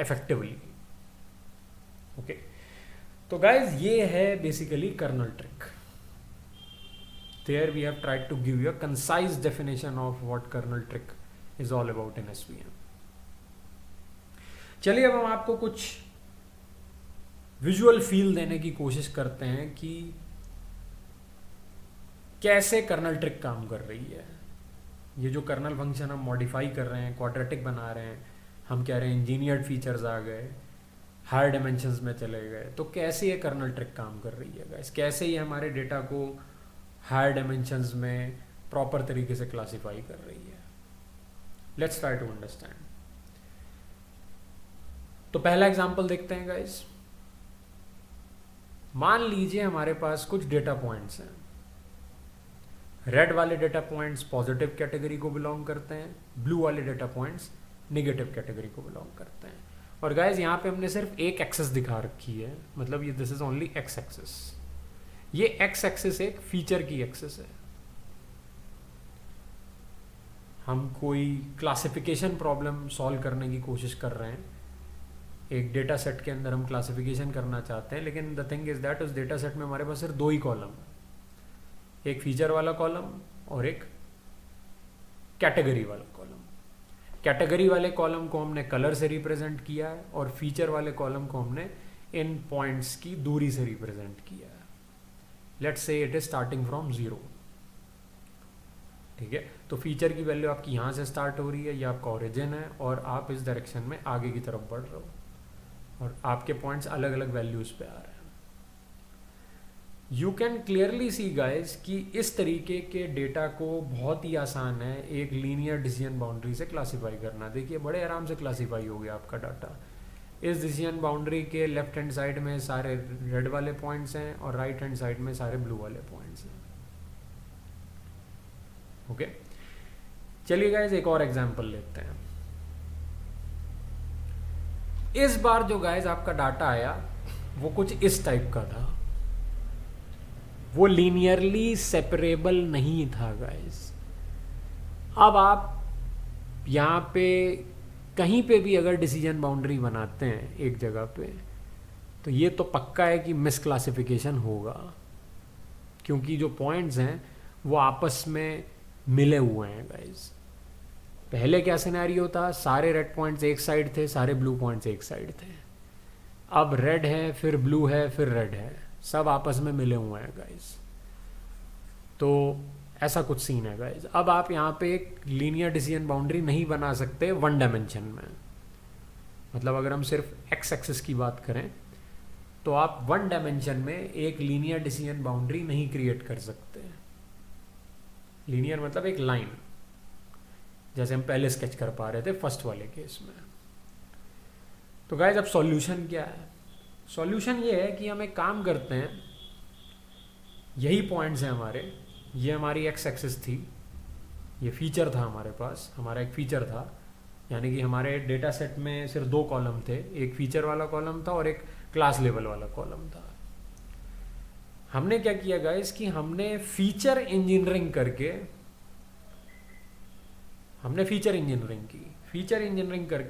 Speaker 1: इफेक्टिवली। ओके, तो गाइज ये है basically kernel trick. There we have tried to give you a concise definition of what kernel trick is all about in SVM. चलिए अब हम आपको कुछ विजुअल फील देने की कोशिश करते हैं कि कैसे कर्नल ट्रिक काम कर रही है। ये जो कर्नल फंक्शन हम मॉडिफाई कर रहे हैं, क्वाड्रेटिक बना रहे हैं, हम कह रहे हैं इंजीनियर्ड फीचर्स आ गए, हायर डायमेंशंस में चले गए, तो कैसे ये कर्नल ट्रिक काम कर रही है गाइस? कैसे ये हमारे डेटा को हायर डायमेंशंस में प्रॉपर तरीके से क्लासीफाई कर रही है? Let's try to understand. तो पहला एग्जांपल देखते हैं गाइस। मान लीजिए हमारे पास कुछ डेटा पॉइंट्स हैं। रेड वाले डेटा पॉइंट्स पॉजिटिव कैटेगरी को बिलोंग करते हैं, ब्लू वाले डेटा पॉइंट्स नेगेटिव कैटेगरी को बिलोंग करते हैं। और गाइस यहाँ पे हमने सिर्फ एक एक्सेस दिखा रखी है, मतलब ये this is only x axis. ये एक्स एक्सेस एक फीचर की एक्सेस है। हम कोई क्लासिफिकेशन प्रॉब्लम सॉल्व करने की कोशिश कर रहे हैं, एक डेटा सेट के अंदर हम क्लासिफिकेशन करना चाहते हैं, लेकिन द थिंग इज दैट उस डेटा सेट में हमारे पास सिर्फ दो ही कॉलम, एक फीचर वाला कॉलम और एक कैटेगरी वाला कॉलम। कैटेगरी वाले कॉलम को हमने कलर से रिप्रेजेंट किया है और फीचर वाले कॉलम को हमने इन पॉइंट्स की दूरी से रिप्रेजेंट किया है। Let's say it is starting from 0, ठीक है। तो फीचर की वैल्यू आपकी यहाँ से स्टार्ट हो रही है, ये आपका ओरिजिन है, और आप इस डायरेक्शन में आगे की तरफ बढ़ रहे हो, और आपके पॉइंट्स अलग अलग वैल्यूज पे आ रहे हैं। You can clearly see guys कि इस तरीके के डेटा को बहुत ही आसान है एक लीनियर डिसीजन बाउंड्री से क्लासीफाई करना। देखिए बड़े आराम से क्लासीफाई हो गया आपका डाटा। इस डिसीजन बाउंड्री के लेफ्ट हैंड साइड में सारे रेड वाले पॉइंट्स हैं और राइट हैंड साइड में सारे ब्लू वाले पॉइंट्स हैं। ओके, चलिए गाइज एक और एग्जांपल लेते हैं। इस बार जो गाइज आपका डाटा आया वो कुछ इस टाइप का था, वो लीनियरली सेपरेबल नहीं था गाइज। अब आप यहाँ पे कहीं पे भी अगर डिसीजन बाउंड्री बनाते हैं एक जगह पे, तो ये तो पक्का है कि मिस क्लासिफिकेशन होगा, क्योंकि जो पॉइंट्स हैं वो आपस में मिले हुए हैं गाइज। पहले क्या सिनेरियो था, सारे रेड पॉइंट्स एक साइड थे, सारे ब्लू पॉइंट्स एक साइड थे। अब रेड है, फिर ब्लू है, फिर रेड है, सब आपस में मिले हुए हैं गाइज। तो ऐसा कुछ सीन है गाइज। अब आप यहाँ पे एक लीनियर डिसीजन बाउंड्री नहीं बना सकते वन डायमेंशन में। मतलब अगर हम सिर्फ एक्स एक्सिस की बात करें तो आप वन डायमेंशन में एक लीनियर डिसीजन बाउंड्री नहीं क्रिएट कर सकते। लीनियर मतलब एक लाइन, जैसे हम पहले स्केच कर पा रहे थे फर्स्ट वाले केस में। तो गाइज अब सॉल्यूशन क्या है? सॉल्यूशन ये है कि हम एक काम करते हैं, यही पॉइंट्स हैं हमारे, ये हमारी एक्स एक्सिस थी, ये फीचर था हमारे पास, हमारा एक फीचर था, यानी कि हमारे डेटा सेट में सिर्फ दो कॉलम थे, एक फीचर वाला कॉलम था और एक क्लास लेवल वाला कॉलम था। हमने क्या किया गाइस कि हमने फीचर इंजीनियरिंग करके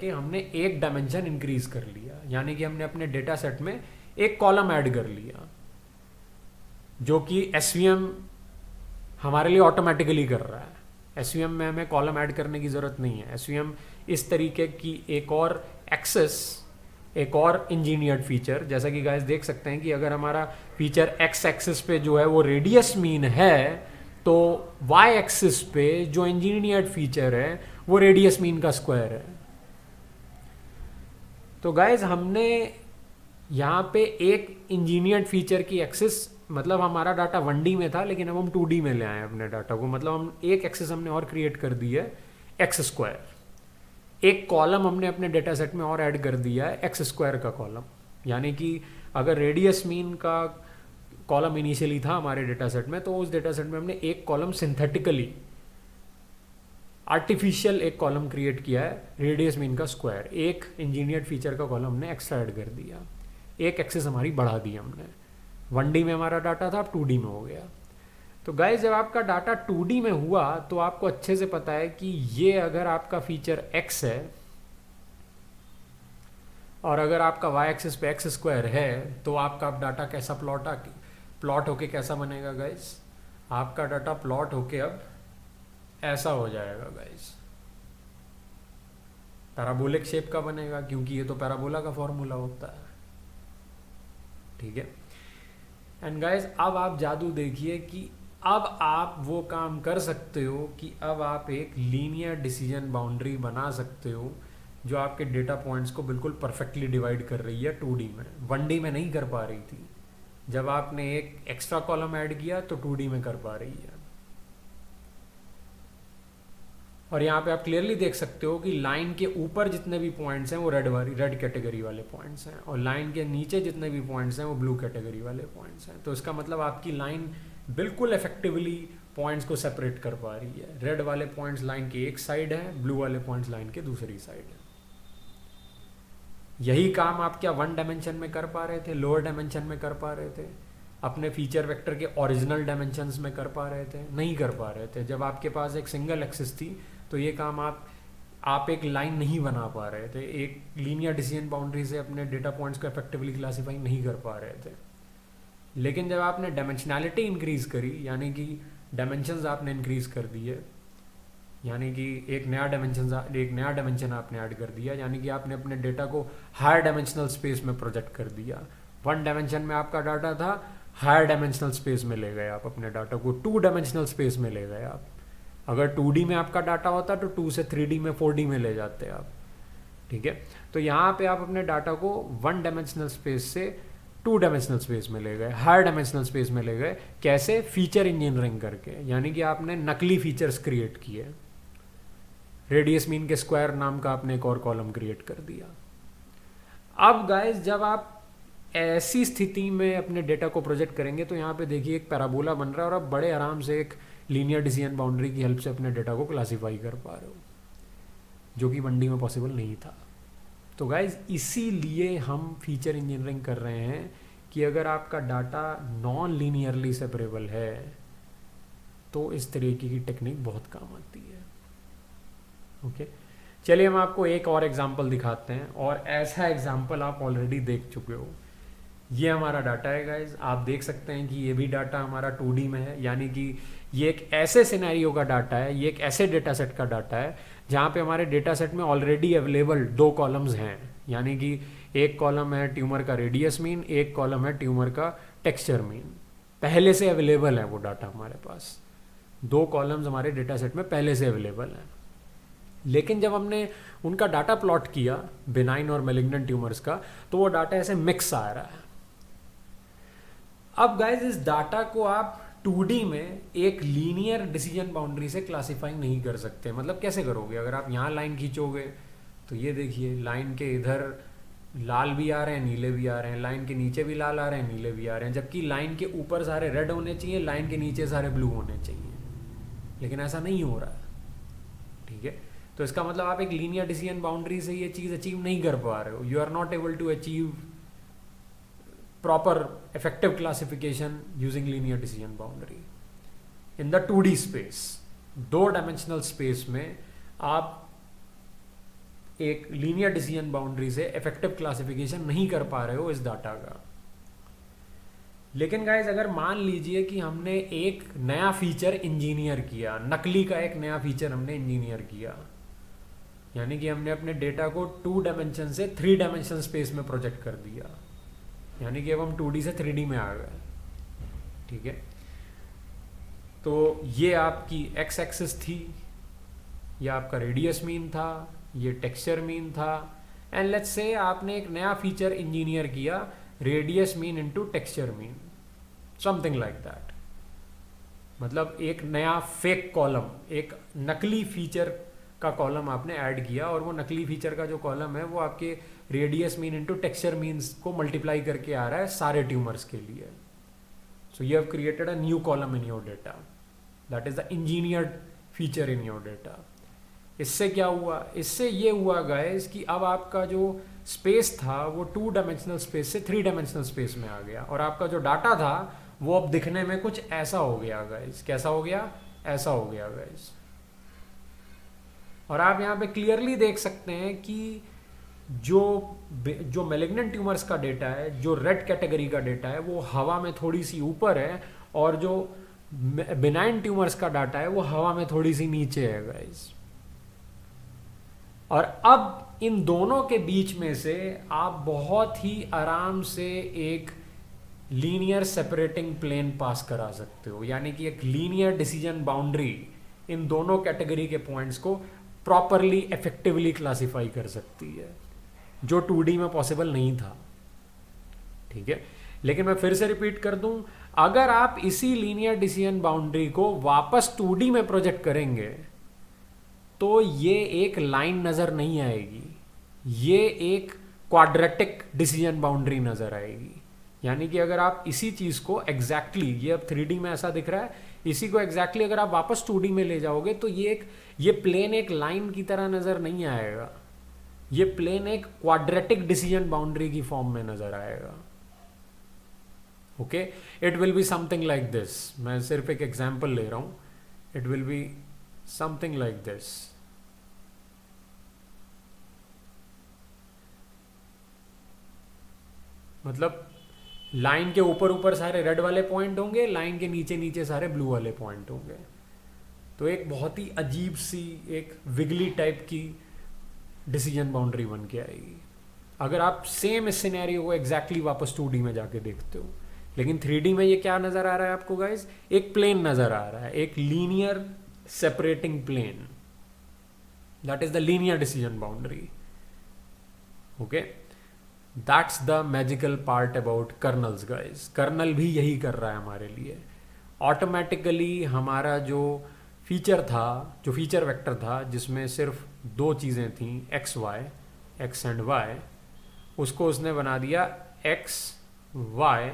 Speaker 1: हमने एक डायमेंशन इंक्रीज कर लिया, यानी कि हमने अपने डेटा सेट में एक कॉलम ऐड कर लिया, जो कि एसवीएम हमारे लिए ऑटोमेटिकली कर रहा है। एसवीएम में हमें कॉलम ऐड करने की ज़रूरत नहीं है। एसवीएम इस तरीके की एक और एक्सेस एक और इंजीनियर्ड फीचर, जैसा कि गाइस देख सकते हैं कि अगर हमारा फीचर एक्स एक्सिस पे जो है वो रेडियस मीन है, तो वाई एक्सिस पे जो इंजीनियर्ड फीचर है वो रेडियस मीन का स्क्वायर है। तो गाइस हमने यहाँ पे एक इंजीनियर्ड फीचर की एक्सिस, मतलब हमारा डाटा 1D में था लेकिन अब हम 2D में ले आए हैं अपने डाटा को, मतलब हम एक एक्सिस हमने और क्रिएट कर दी है एक्स स्क्वायर। एक कॉलम हमने अपने डेटा सेट में और ऐड कर दिया है एक्स स्क्वायर का कॉलम। यानी कि अगर रेडियस मीन का कॉलम इनिशियली था हमारे डेटा सेट में, तो उस डेटा सेट में हमने एक कॉलम सिंथेटिकली आर्टिफिशियल एक कॉलम क्रिएट किया है रेडियस मीन का स्क्वायर। एक इंजीनियर्ड फीचर का कॉलम हमने एक्स्ट्रा ऐड कर दिया, एक एक्सिस हमारी बढ़ा दी हमने। 1D में हमारा डाटा था, अब 2D में हो गया। तो गाइस जब आपका डाटा 2D में हुआ तो आपको अच्छे से पता है कि ये अगर आपका फीचर x है और अगर आपका y एक्सिस पे एक्स स्क्वायर है, तो आपका डाटा कैसा प्लॉट होके कैसा बनेगा गाइस? आपका डाटा प्लॉट होके अब ऐसा हो जाएगा गाइस, पैराबोलिक शेप का बनेगा, क्योंकि ये तो पैराबोला का फॉर्मूला होता है। ठीक है। एंड गाइस अब आप जादू देखिए कि अब आप वो काम कर सकते हो कि अब आप एक लीनियर डिसीजन बाउंड्री बना सकते हो जो आपके डेटा पॉइंट्स को बिल्कुल परफेक्टली डिवाइड कर रही है 2D में। 1D में नहीं कर पा रही थी, जब आपने एक एक्स्ट्रा कॉलम ऐड किया तो 2D में कर पा रही है। और यहाँ पे आप क्लियरली देख सकते हो कि लाइन के ऊपर जितने भी पॉइंट्स हैं वो रेड कैटेगरी वाले पॉइंट्स हैं, और लाइन के नीचे जितने भी पॉइंट्स हैं वो ब्लू कैटेगरी वाले पॉइंट्स हैं। तो इसका मतलब आपकी लाइन बिल्कुल इफेक्टिवली पॉइंट्स को सेपरेट कर पा रही है। रेड वाले पॉइंट्स लाइन के एक साइड है, ब्लू वाले पॉइंट्स लाइन के दूसरी साइड है। यही काम आप क्या 1 डायमेंशन में कर पा रहे थे, लोअर डायमेंशन में कर पा रहे थे, अपने फीचर वेक्टर के ओरिजिनल डायमेंशंस में कर पा रहे थे? नहीं कर पा रहे थे। जब आपके पास एक सिंगल एक्सिस थी तो ये काम आप एक लाइन नहीं बना पा रहे थे, एक लीनियर डिसीजन बाउंड्री से अपने डेटा पॉइंट्स को इफेक्टिवली क्लासीफाई नहीं कर पा रहे थे। लेकिन जब आपने डायमेंशनैलिटी इंक्रीज करी, यानी कि डायमेंशंस आपने इंक्रीज कर दिए, यानी कि एक नया डायमेंशन आपने ऐड कर दिया, यानी कि आपने अपने डेटा को हायर डायमेंशनल स्पेस में प्रोजेक्ट कर दिया। 1 डायमेंशन में आपका डाटा था, हायर डायमेंशनल स्पेस में ले गए आप अपने डाटा को, 2 डायमेंशनल स्पेस में ले गए आप। अगर 2D में आपका डाटा होता तो 2 से 3D में 4D में ले जाते आप। ठीक है। तो यहाँ पे आप अपने डाटा को 1 डायमेंशनल स्पेस से 2 डायमेंशनल स्पेस में ले गए, हायर डायमेंशनल स्पेस में ले गए। कैसे? फीचर इंजीनियरिंग करके, यानी कि आपने नकली फीचर्स क्रिएट किए। रेडियस मीन के स्क्वायर नाम का आपने एक और कॉलम क्रिएट कर दिया। अब गाइस जब आप ऐसी स्थिति में अपने डेटा को प्रोजेक्ट करेंगे तो यहाँ पे देखिए एक पैराबोला बन रहा है, और आप बड़े आराम से एक लीनियर डिसीजन बाउंड्री की हेल्प से अपने डेटा को क्लासीफाई कर पा रहे हो, जो कि 1D में पॉसिबल नहीं था। तो गाइज इसीलिए हम फीचर इंजीनियरिंग कर रहे हैं कि अगर आपका डाटा नॉन लीनियरली सेपरेबल है तो इस तरीके की टेक्निक बहुत काम आती है। ओके, चलिए हम आपको एक और एग्जांपल दिखाते हैं, और ऐसा एग्जांपल आप ऑलरेडी देख चुके हो। ये हमारा डाटा है गाइज, आप देख सकते हैं कि ये भी डाटा हमारा 2D में है, यानी कि ये एक ऐसे सिनेरियो का डाटा है, ये एक ऐसे डेटा सेट का डाटा है जहाँ पे हमारे डेटा सेट में ऑलरेडी अवेलेबल 2 कॉलम्स हैं। यानी कि एक कॉलम है ट्यूमर का रेडियस मीन, एक कॉलम है ट्यूमर का टेक्सचर मीन। पहले से अवेलेबल है वो डाटा हमारे पास, 2 कॉलम्स हमारे डेटा सेट में पहले से अवेलेबल हैं। लेकिन जब हमने उनका डाटा प्लॉट किया बेनाइन और मैलिग्नेंट ट्यूमर्स का, तो वो डाटा ऐसे मिक्स आ रहा है। अब गाइज इस डाटा को आप 2D में एक लीनियर डिसीजन बाउंड्री से क्लासीफाई नहीं कर सकते। मतलब कैसे करोगे? अगर आप यहाँ लाइन खींचोगे तो ये देखिए लाइन के इधर लाल भी आ रहे हैं, नीले भी आ रहे हैं, लाइन के नीचे भी लाल आ रहे हैं, नीले भी आ रहे हैं, जबकि लाइन के ऊपर सारे रेड होने चाहिए, लाइन के नीचे सारे ब्लू होने चाहिए, लेकिन ऐसा नहीं हो रहा है। ठीक है, तो इसका मतलब आप एक लीनियर डिसीजन बाउंड्री से ये चीज़ अचीव नहीं कर पा रहे हो। You are not able to achieve proper effective classification using linear decision boundary in the 2D space। 2 dimensional space में आप एक लीनियर डिसीजन बाउंड्री से इफेक्टिव क्लासिफिकेशन नहीं कर पा रहे हो इस डाटा का। लेकिन गाइज अगर मान लीजिए कि हमने एक नया फीचर इंजीनियर किया, नकली का एक नया फीचर हमने इंजीनियर किया, यानी कि हमने अपने डेटा को 2 डायमेंशन से 3 डायमेंशन स्पेस में प्रोजेक्ट कर दिया, यानी कि अब हम 2D से 3D में आ गए। ठीक है, तो ये आपकी एक्स एक्सिस थी, ये आपका रेडियस मीन था, ये टेक्सचर मीन था, एंड लेट्स से आपने एक नया फीचर इंजीनियर किया, radius mean into texture mean, something like that. मतलब एक नया फेक कॉलम, एक नकली फीचर का कॉलम आपने ऐड किया, और वो नकली फीचर का जो कॉलम है वो आपके radius mean into texture means को मल्टीप्लाई करके आ रहा है सारे ट्यूमर्स के लिए। So you have created a new column in your data, that is the engineered feature in your data. इससे क्या हुआ, इससे ये हुआ गाइस कि अब आपका जो स्पेस था वो 2 डायमेंशनल स्पेस से 3 डायमेंशनल स्पेस में आ गया, और आपका जो डाटा था वो अब दिखने में कुछ ऐसा हो गया गाइस। कैसा हो गया? ऐसा हो गया गाइस। और आप यहाँ पे क्लियरली देख सकते हैं कि जो मैलिग्नेंट ट्यूमर्स का डेटा है, जो रेड कैटेगरी का डेटा है, वो हवा में थोड़ी सी ऊपर है, और जो बिनाइन ट्यूमर्स का डाटा है वो हवा में थोड़ी सी नीचे है गाइस। और अब इन दोनों के बीच में से आप बहुत ही आराम से एक लीनियर सेपरेटिंग प्लेन पास करा सकते हो, यानी कि एक लीनियर डिसीजन बाउंड्री इन दोनों कैटेगरी के पॉइंट्स को प्रॉपरली इफेक्टिवली क्लासिफाई कर सकती है, जो 2D में पॉसिबल नहीं था। ठीक है, लेकिन मैं फिर से रिपीट कर दूं, अगर आप इसी लीनियर डिसीजन बाउंड्री को वापस 2D में प्रोजेक्ट करेंगे तो ये एक लाइन नजर नहीं आएगी, ये एक क्वाड्रेटिक डिसीजन बाउंड्री नजर आएगी। यानी कि अगर आप इसी चीज को एग्जैक्टली ये अब 3D में ऐसा दिख रहा है, इसी को एग्जैक्टली अगर आप वापस 2D में ले जाओगे तो ये प्लेन एक लाइन की तरह नजर नहीं आएगा, ये प्लेन एक क्वाड्रेटिक डिसीजन बाउंड्री की फॉर्म में नजर आएगा। Okay, it will be something like this. मैं सिर्फ एक एग्जांपल ले रहा हूं, it will be something like this. मतलब लाइन के ऊपर ऊपर सारे रेड वाले पॉइंट होंगे, लाइन के नीचे नीचे सारे ब्लू वाले पॉइंट होंगे। तो एक बहुत ही अजीब सी एक विगली टाइप की डिसीजन बाउंड्री बन के आएगी अगर आप सेम इस सिनेरियो को एग्जैक्टली वापस 2D में जाके देखते हो। लेकिन 3D में ये क्या नजर आ रहा है आपको गाइस? एक प्लेन नजर आ रहा है, एक linear separating plane, that is the linear decision boundary. Okay, that's the magical part about kernels guys. Kernel भी यही कर रहा है हमारे लिए। ऑटोमेटिकली हमारा जो फीचर था, जो फीचर वेक्टर था जिसमें सिर्फ 2 चीज़ें थी, x y, x and y, उसको उसने बना दिया x y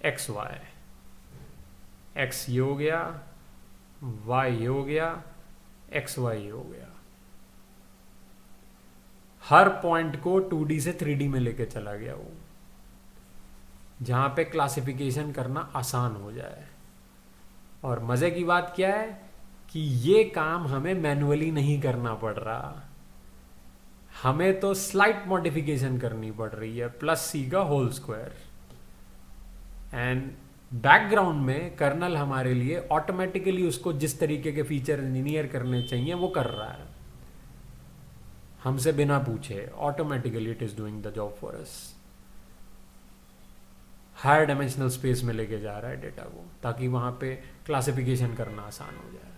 Speaker 1: x y. X ये हो गया, वाई ये हो गया, एक्स वाई ये हो गया। हर पॉइंट को 2D से 3D में लेके चला गया वो, जहां पे क्लासिफिकेशन करना आसान हो जाए। और मजे की बात क्या है कि ये काम हमें मैन्युअली नहीं करना पड़ रहा, हमें तो स्लाइट मॉडिफिकेशन करनी पड़ रही है, +c का होल स्क्वायर। एंड बैकग्राउंड में कर्नल हमारे लिए ऑटोमेटिकली उसको जिस तरीके के फीचर इंजीनियर करने चाहिए वो कर रहा है, हमसे बिना पूछे। Automatically it is doing the job for us. Higher dimensional space में लेके जा रहा है डेटा को, ताकि वहां पे क्लासिफिकेशन करना आसान हो जाए।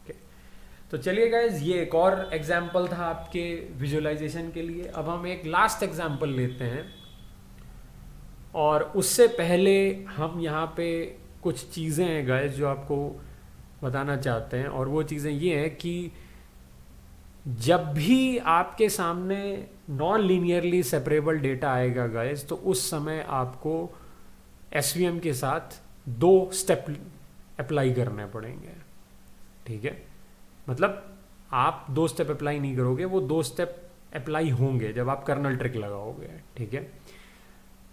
Speaker 1: okay. तो चलिए गाइज, ये एक और एग्जाम्पल था आपके विजुअलाइजेशन के लिए। अब हम एक लास्ट एग्जाम्पल लेते हैं, और उससे पहले हम यहाँ पे कुछ चीज़ें हैं गाइज जो आपको बताना चाहते हैं। और वो चीज़ें ये हैं कि जब भी आपके सामने नॉन लीनियरली सेपरेबल डेटा आएगा गाइज, तो उस समय आपको एसवीएम के साथ 2 स्टेप अप्लाई करने पड़ेंगे। ठीक है, मतलब आप 2 स्टेप अप्लाई नहीं करोगे, वो 2 स्टेप अप्लाई होंगे जब आप कर्नल ट्रिक लगाओगे। ठीक है,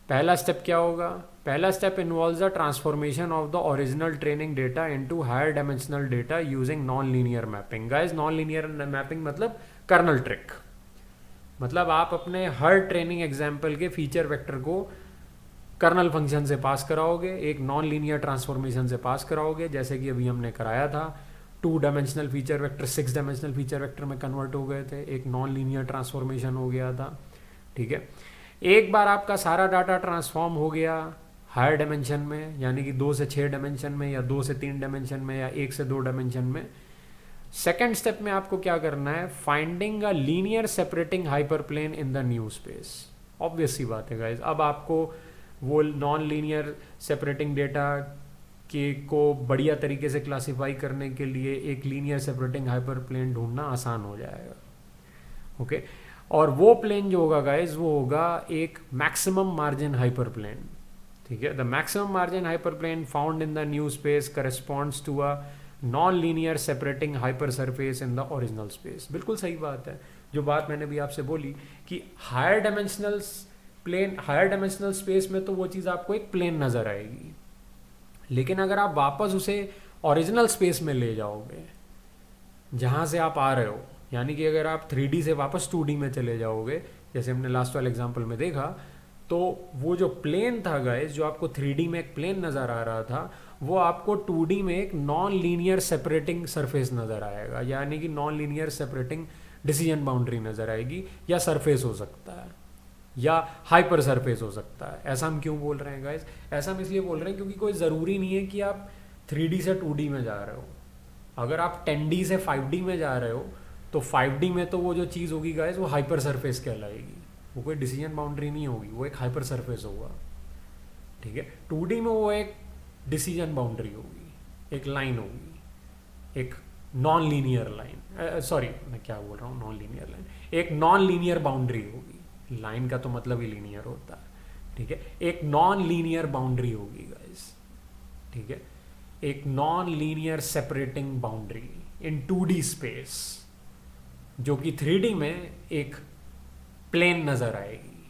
Speaker 1: पहला स्टेप क्या होगा? पहला step involves the transformation of the original training data into higher dimensional data using non linear mapping. Guys, non linear mapping मतलब कर्नल ट्रिक। मतलब आप अपने हर ट्रेनिंग एग्जाम्पल के फीचर वेक्टर को कर्नल फंक्शन से पास कराओगे, एक नॉन लीनियर ट्रांसफॉर्मेशन से पास कराओगे, जैसे कि अभी हमने कराया था। 2 dimensional feature vector 6 dimensional feature vector में कन्वर्ट हो गए थे, एक नॉन लीनियर ट्रांसफॉर्मेशन हो गया था। ठीक है, एक बार आपका सारा डाटा ट्रांसफॉर्म हो गया हायर डायमेंशन में, यानी कि 2 से 6 डायमेंशन में या 2 से 3 डायमेंशन में या 1 से 2 डायमेंशन में, सेकेंड स्टेप में आपको क्या करना है, finding a linear separating hyper plane in the new space. Obvious सी बात है गाइज, अब आपको वो नॉन लीनियर सेपरेटिंग डेटा के को बढ़िया तरीके से क्लासीफाई करने के लिए एक लीनियर सेपरेटिंग हाइपर प्लेन ढूंढना आसान हो जाएगा। ओके, और वो प्लेन जो होगा गाइज वो होगा एक मैक्सिमम मार्जिन हाइपर प्लेन। ठीक है, the maximum margin hyper plane found in the new space corresponds to a non linear separating hyper surface in the original space. बिल्कुल सही बात है, जो बात मैंने भी आपसे बोली कि higher dimensional plane, higher dimensional space में तो वो चीज़ आपको एक प्लेन नज़र आएगी, लेकिन अगर आप वापस उसे ओरिजिनल स्पेस में ले जाओगे जहाँ से आप आ रहे हो, यानी कि अगर आप 3D से वापस 2D में चले जाओगे, जैसे हमने लास्ट वाले एग्जाम्पल में देखा, तो वो जो प्लेन था गाइस, जो आपको 3D में एक प्लेन नज़र आ रहा था, वो आपको 2D में एक नॉन लीनियर सेपरेटिंग सरफेस नज़र आएगा, यानी कि non linear separating decision boundary नज़र आएगी, या सरफेस हो सकता है या हाइपर सरफेस हो सकता है। ऐसा हम क्यों बोल रहे हैं गाइस? ऐसा हम इसलिए बोल रहे हैं क्योंकि कोई ज़रूरी नहीं है कि आप 3D से 2D में जा रहे हो। अगर आप 10D से 5D में जा रहे हो तो 5D में तो वो जो चीज़ होगी गाइस वो हाइपर सरफेस कहलाएगी, वो कोई डिसीजन बाउंड्री नहीं होगी, वो एक हाइपर सरफेस होगा। ठीक है, 2D में वो एक डिसीजन बाउंड्री होगी, एक लाइन होगी, एक नॉन लीनियर लाइन, सॉरी मैं क्या बोल रहा हूँ, नॉन लीनियर लाइन, एक नॉन लीनियर बाउंड्री होगी। लाइन का तो मतलब ही लीनियर होता है। ठीक है, एक नॉन लीनियर बाउंड्री होगी गाइस। ठीक है, एक non linear separating boundary in 2D space, जो कि 3D में एक प्लेन नजर आएगी,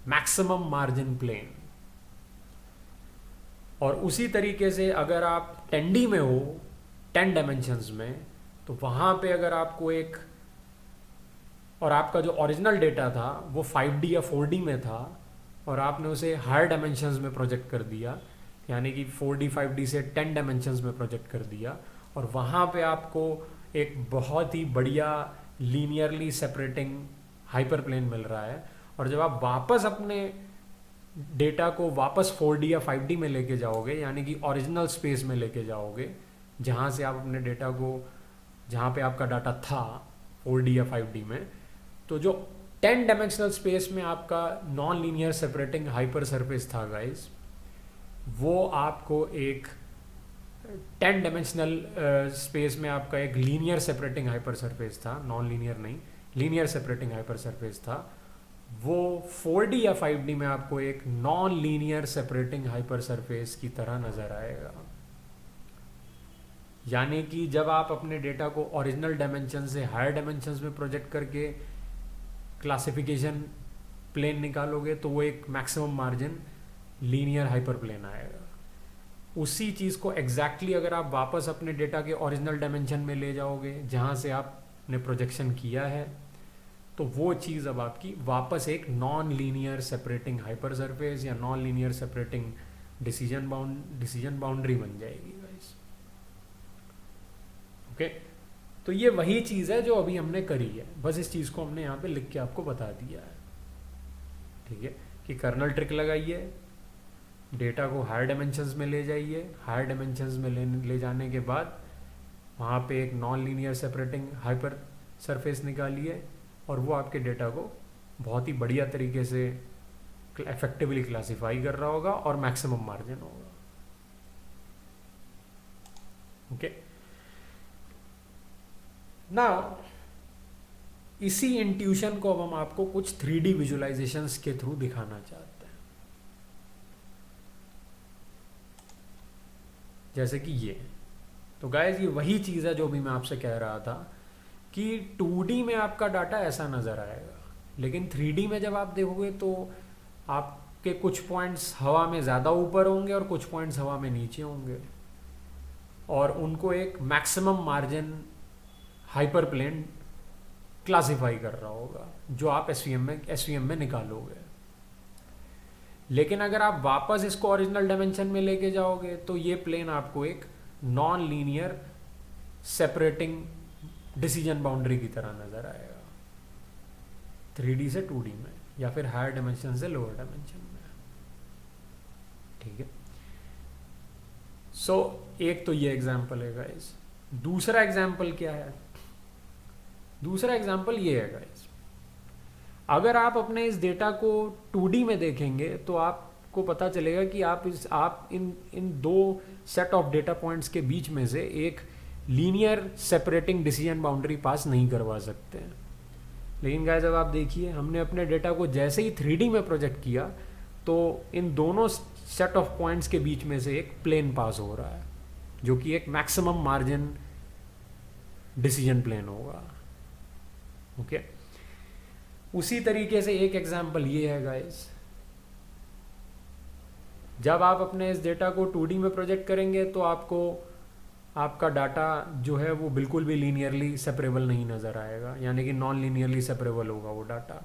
Speaker 1: मैक्सिमम मार्जिन प्लेन। और उसी तरीके से अगर आप 10D में हो, 10 डायमेंशंस में, तो वहां पे अगर आपको एक, और आपका जो ओरिजिनल डेटा था वो 5D या 4D में था और आपने उसे हायर डायमेंशंस में प्रोजेक्ट कर दिया, यानी कि 4D 5D से 10 डायमेंशंस में प्रोजेक्ट कर दिया, और वहाँ पे आपको एक बहुत ही बढ़िया लीनियरली सेपरेटिंग हाइपर प्लेन मिल रहा है। और जब आप वापस अपने डेटा को वापस 4D या 5D में लेके जाओगे, यानी कि ओरिजिनल स्पेस में लेके जाओगे, जहाँ से आप अपने डेटा को, जहाँ पे आपका डाटा था 4D या 5D में, तो जो 10 डायमेंशनल स्पेस में आपका non linear separating hyper surface था गाइस, वो आपको एक 10 डायमेंशनल स्पेस में आपका एक लीनियर सेपरेटिंग हाइपर सरफेस था, नॉन लीनियर नहीं, लीनियर सेपरेटिंग हाइपर सरफेस था। वो 4D या 5D में आपको एक non linear separating hyper surface की तरह नजर आएगा। यानी कि जब आप अपने डेटा को ओरिजिनल डायमेंशन से हायर डायमेंशंस में प्रोजेक्ट करके क्लासिफिकेशन प्लेन निकालोगे तो वो एक maximum margin linear hyper plane आएगा। उसी चीज़ को एग्जैक्टली अगर आप वापस अपने डेटा के ओरिजिनल डायमेंशन में ले जाओगे जहाँ से आपने प्रोजेक्शन किया है, तो वो चीज़ अब आपकी वापस एक non linear separating hyper surface या non linear separating decision boundary बन जाएगी गाइस। ओके, तो ये वही चीज़ है जो अभी हमने करी है, बस इस चीज़ को हमने यहाँ पे लिख के आपको बता दिया है। ठीक है, कि कर्नल ट्रिक लगाइए, डेटा को हायर डायमेंशंस में ले जाइए, हायर डायमेंशंस में ले जाने के बाद वहाँ पे एक non linear separating hyper surface निकालिए, और वो आपके डेटा को बहुत ही बढ़िया तरीके से इफेक्टिवली क्लासीफाई कर रहा होगा और मैक्सिमम मार्जिन होगा। ओके, नाउ इसी इंट्यूशन को अब हम आपको कुछ 3D विजुअलाइजेशंस के थ्रू दिखाना चाहते हैं। जैसे कि ये, तो गाइस ये वही चीज़ है जो भी मैं आपसे कह रहा था कि 2D में आपका डाटा ऐसा नज़र आएगा, लेकिन 3D में जब आप देखोगे तो आपके कुछ पॉइंट्स हवा में ज़्यादा ऊपर होंगे और कुछ पॉइंट्स हवा में नीचे होंगे, और उनको एक maximum margin hyper plane classify कर रहा होगा जो आप एसवीएम में निकालोगे। लेकिन अगर आप वापस इसको ओरिजिनल डायमेंशन में लेके जाओगे तो ये प्लेन आपको एक non linear separating decision boundary की तरह नज़र आएगा, 3D से 2D में, या फिर हायर डायमेंशन से लोअर डायमेंशन में। ठीक है, सो एक तो ये एग्जांपल है गाइस। दूसरा एग्जांपल क्या है? दूसरा एग्जांपल ये है गाइस, अगर आप अपने इस डेटा को 2D में देखेंगे तो आपको पता चलेगा कि आप इन दो सेट ऑफ डेटा पॉइंट्स के बीच में से एक लीनियर सेपरेटिंग डिसीजन बाउंड्री पास नहीं करवा सकते हैं। लेकिन गाइस अब आप देखिए, हमने अपने डेटा को जैसे ही 3D में प्रोजेक्ट किया तो इन दोनों सेट ऑफ पॉइंट्स के बीच में से एक प्लेन पास हो रहा है, जो कि एक मैक्सिमम मार्जिन डिसीजन प्लेन होगा। ओके, उसी तरीके से एक एग्जांपल ये है गाइस, जब आप अपने इस डेटा को 2D में प्रोजेक्ट करेंगे तो आपका डाटा जो है वो बिल्कुल भी लीनियरली सेपरेबल नहीं नज़र आएगा, यानी कि नॉन लीनियरली सेपरेबल होगा वो डाटा।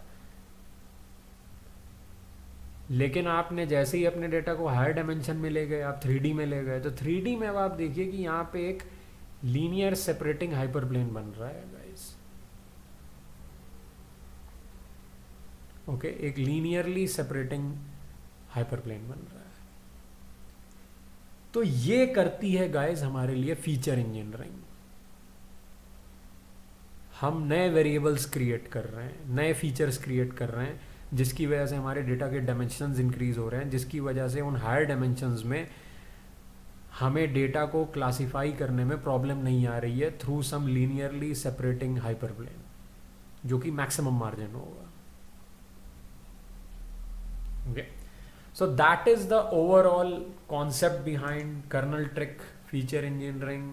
Speaker 1: लेकिन आपने जैसे ही अपने डेटा को हायर डायमेंशन में ले गए, आप 3D में ले गए, तो 3D में अब आप देखिए कि यहाँ पे एक लीनियर सेपरेटिंग हाइपरप्लेन बन रहा है गाइस। ओके, एक लीनियरली सेपरेटिंग हाइपरप्लेन बन रहा है। तो ये करती है गाइस हमारे लिए फीचर इंजीनियरिंग। हम नए वेरिएबल्स क्रिएट कर रहे हैं, नए फीचर्स क्रिएट कर रहे हैं, जिसकी वजह से हमारे डेटा के डायमेंशंस इंक्रीज हो रहे हैं, जिसकी वजह से उन हायर डायमेंशंस में हमें डेटा को क्लासिफाई करने में प्रॉब्लम नहीं आ रही है through some linearly separating hyperplane, जो कि मैक्सिमम मार्जिन होगा। Okay, so that is the overall concept behind kernel trick feature engineering।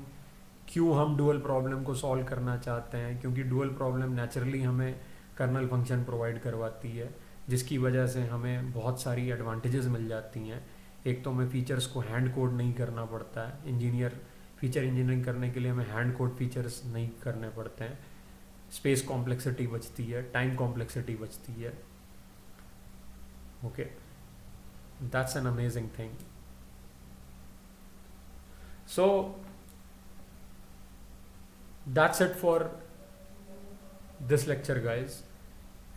Speaker 1: क्यों हम डुअल प्रॉब्लम को सॉल्व करना चाहते हैं? क्योंकि डुअल प्रॉब्लम नेचुरली हमें कर्नल फंक्शन प्रोवाइड करवाती है, जिसकी वजह से हमें बहुत सारी एडवांटेजेस मिल जाती हैं। एक तो हमें फीचर्स को हैंड कोड नहीं करना पड़ता है, फीचर इंजीनियरिंग करने के लिए हमें हैंड कोड फीचर्स नहीं करने पड़ते हैं, स्पेस कॉम्प्लेक्सिटी बचती है, टाइम कॉम्प्लेक्सिटी बचती है। Okay, that's an amazing thing। so that's it for this lecture guys,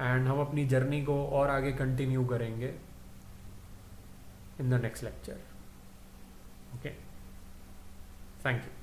Speaker 1: and हम अपनी जर्नी को और आगे कंटिन्यू करेंगे in the next lecture। okay, thank you।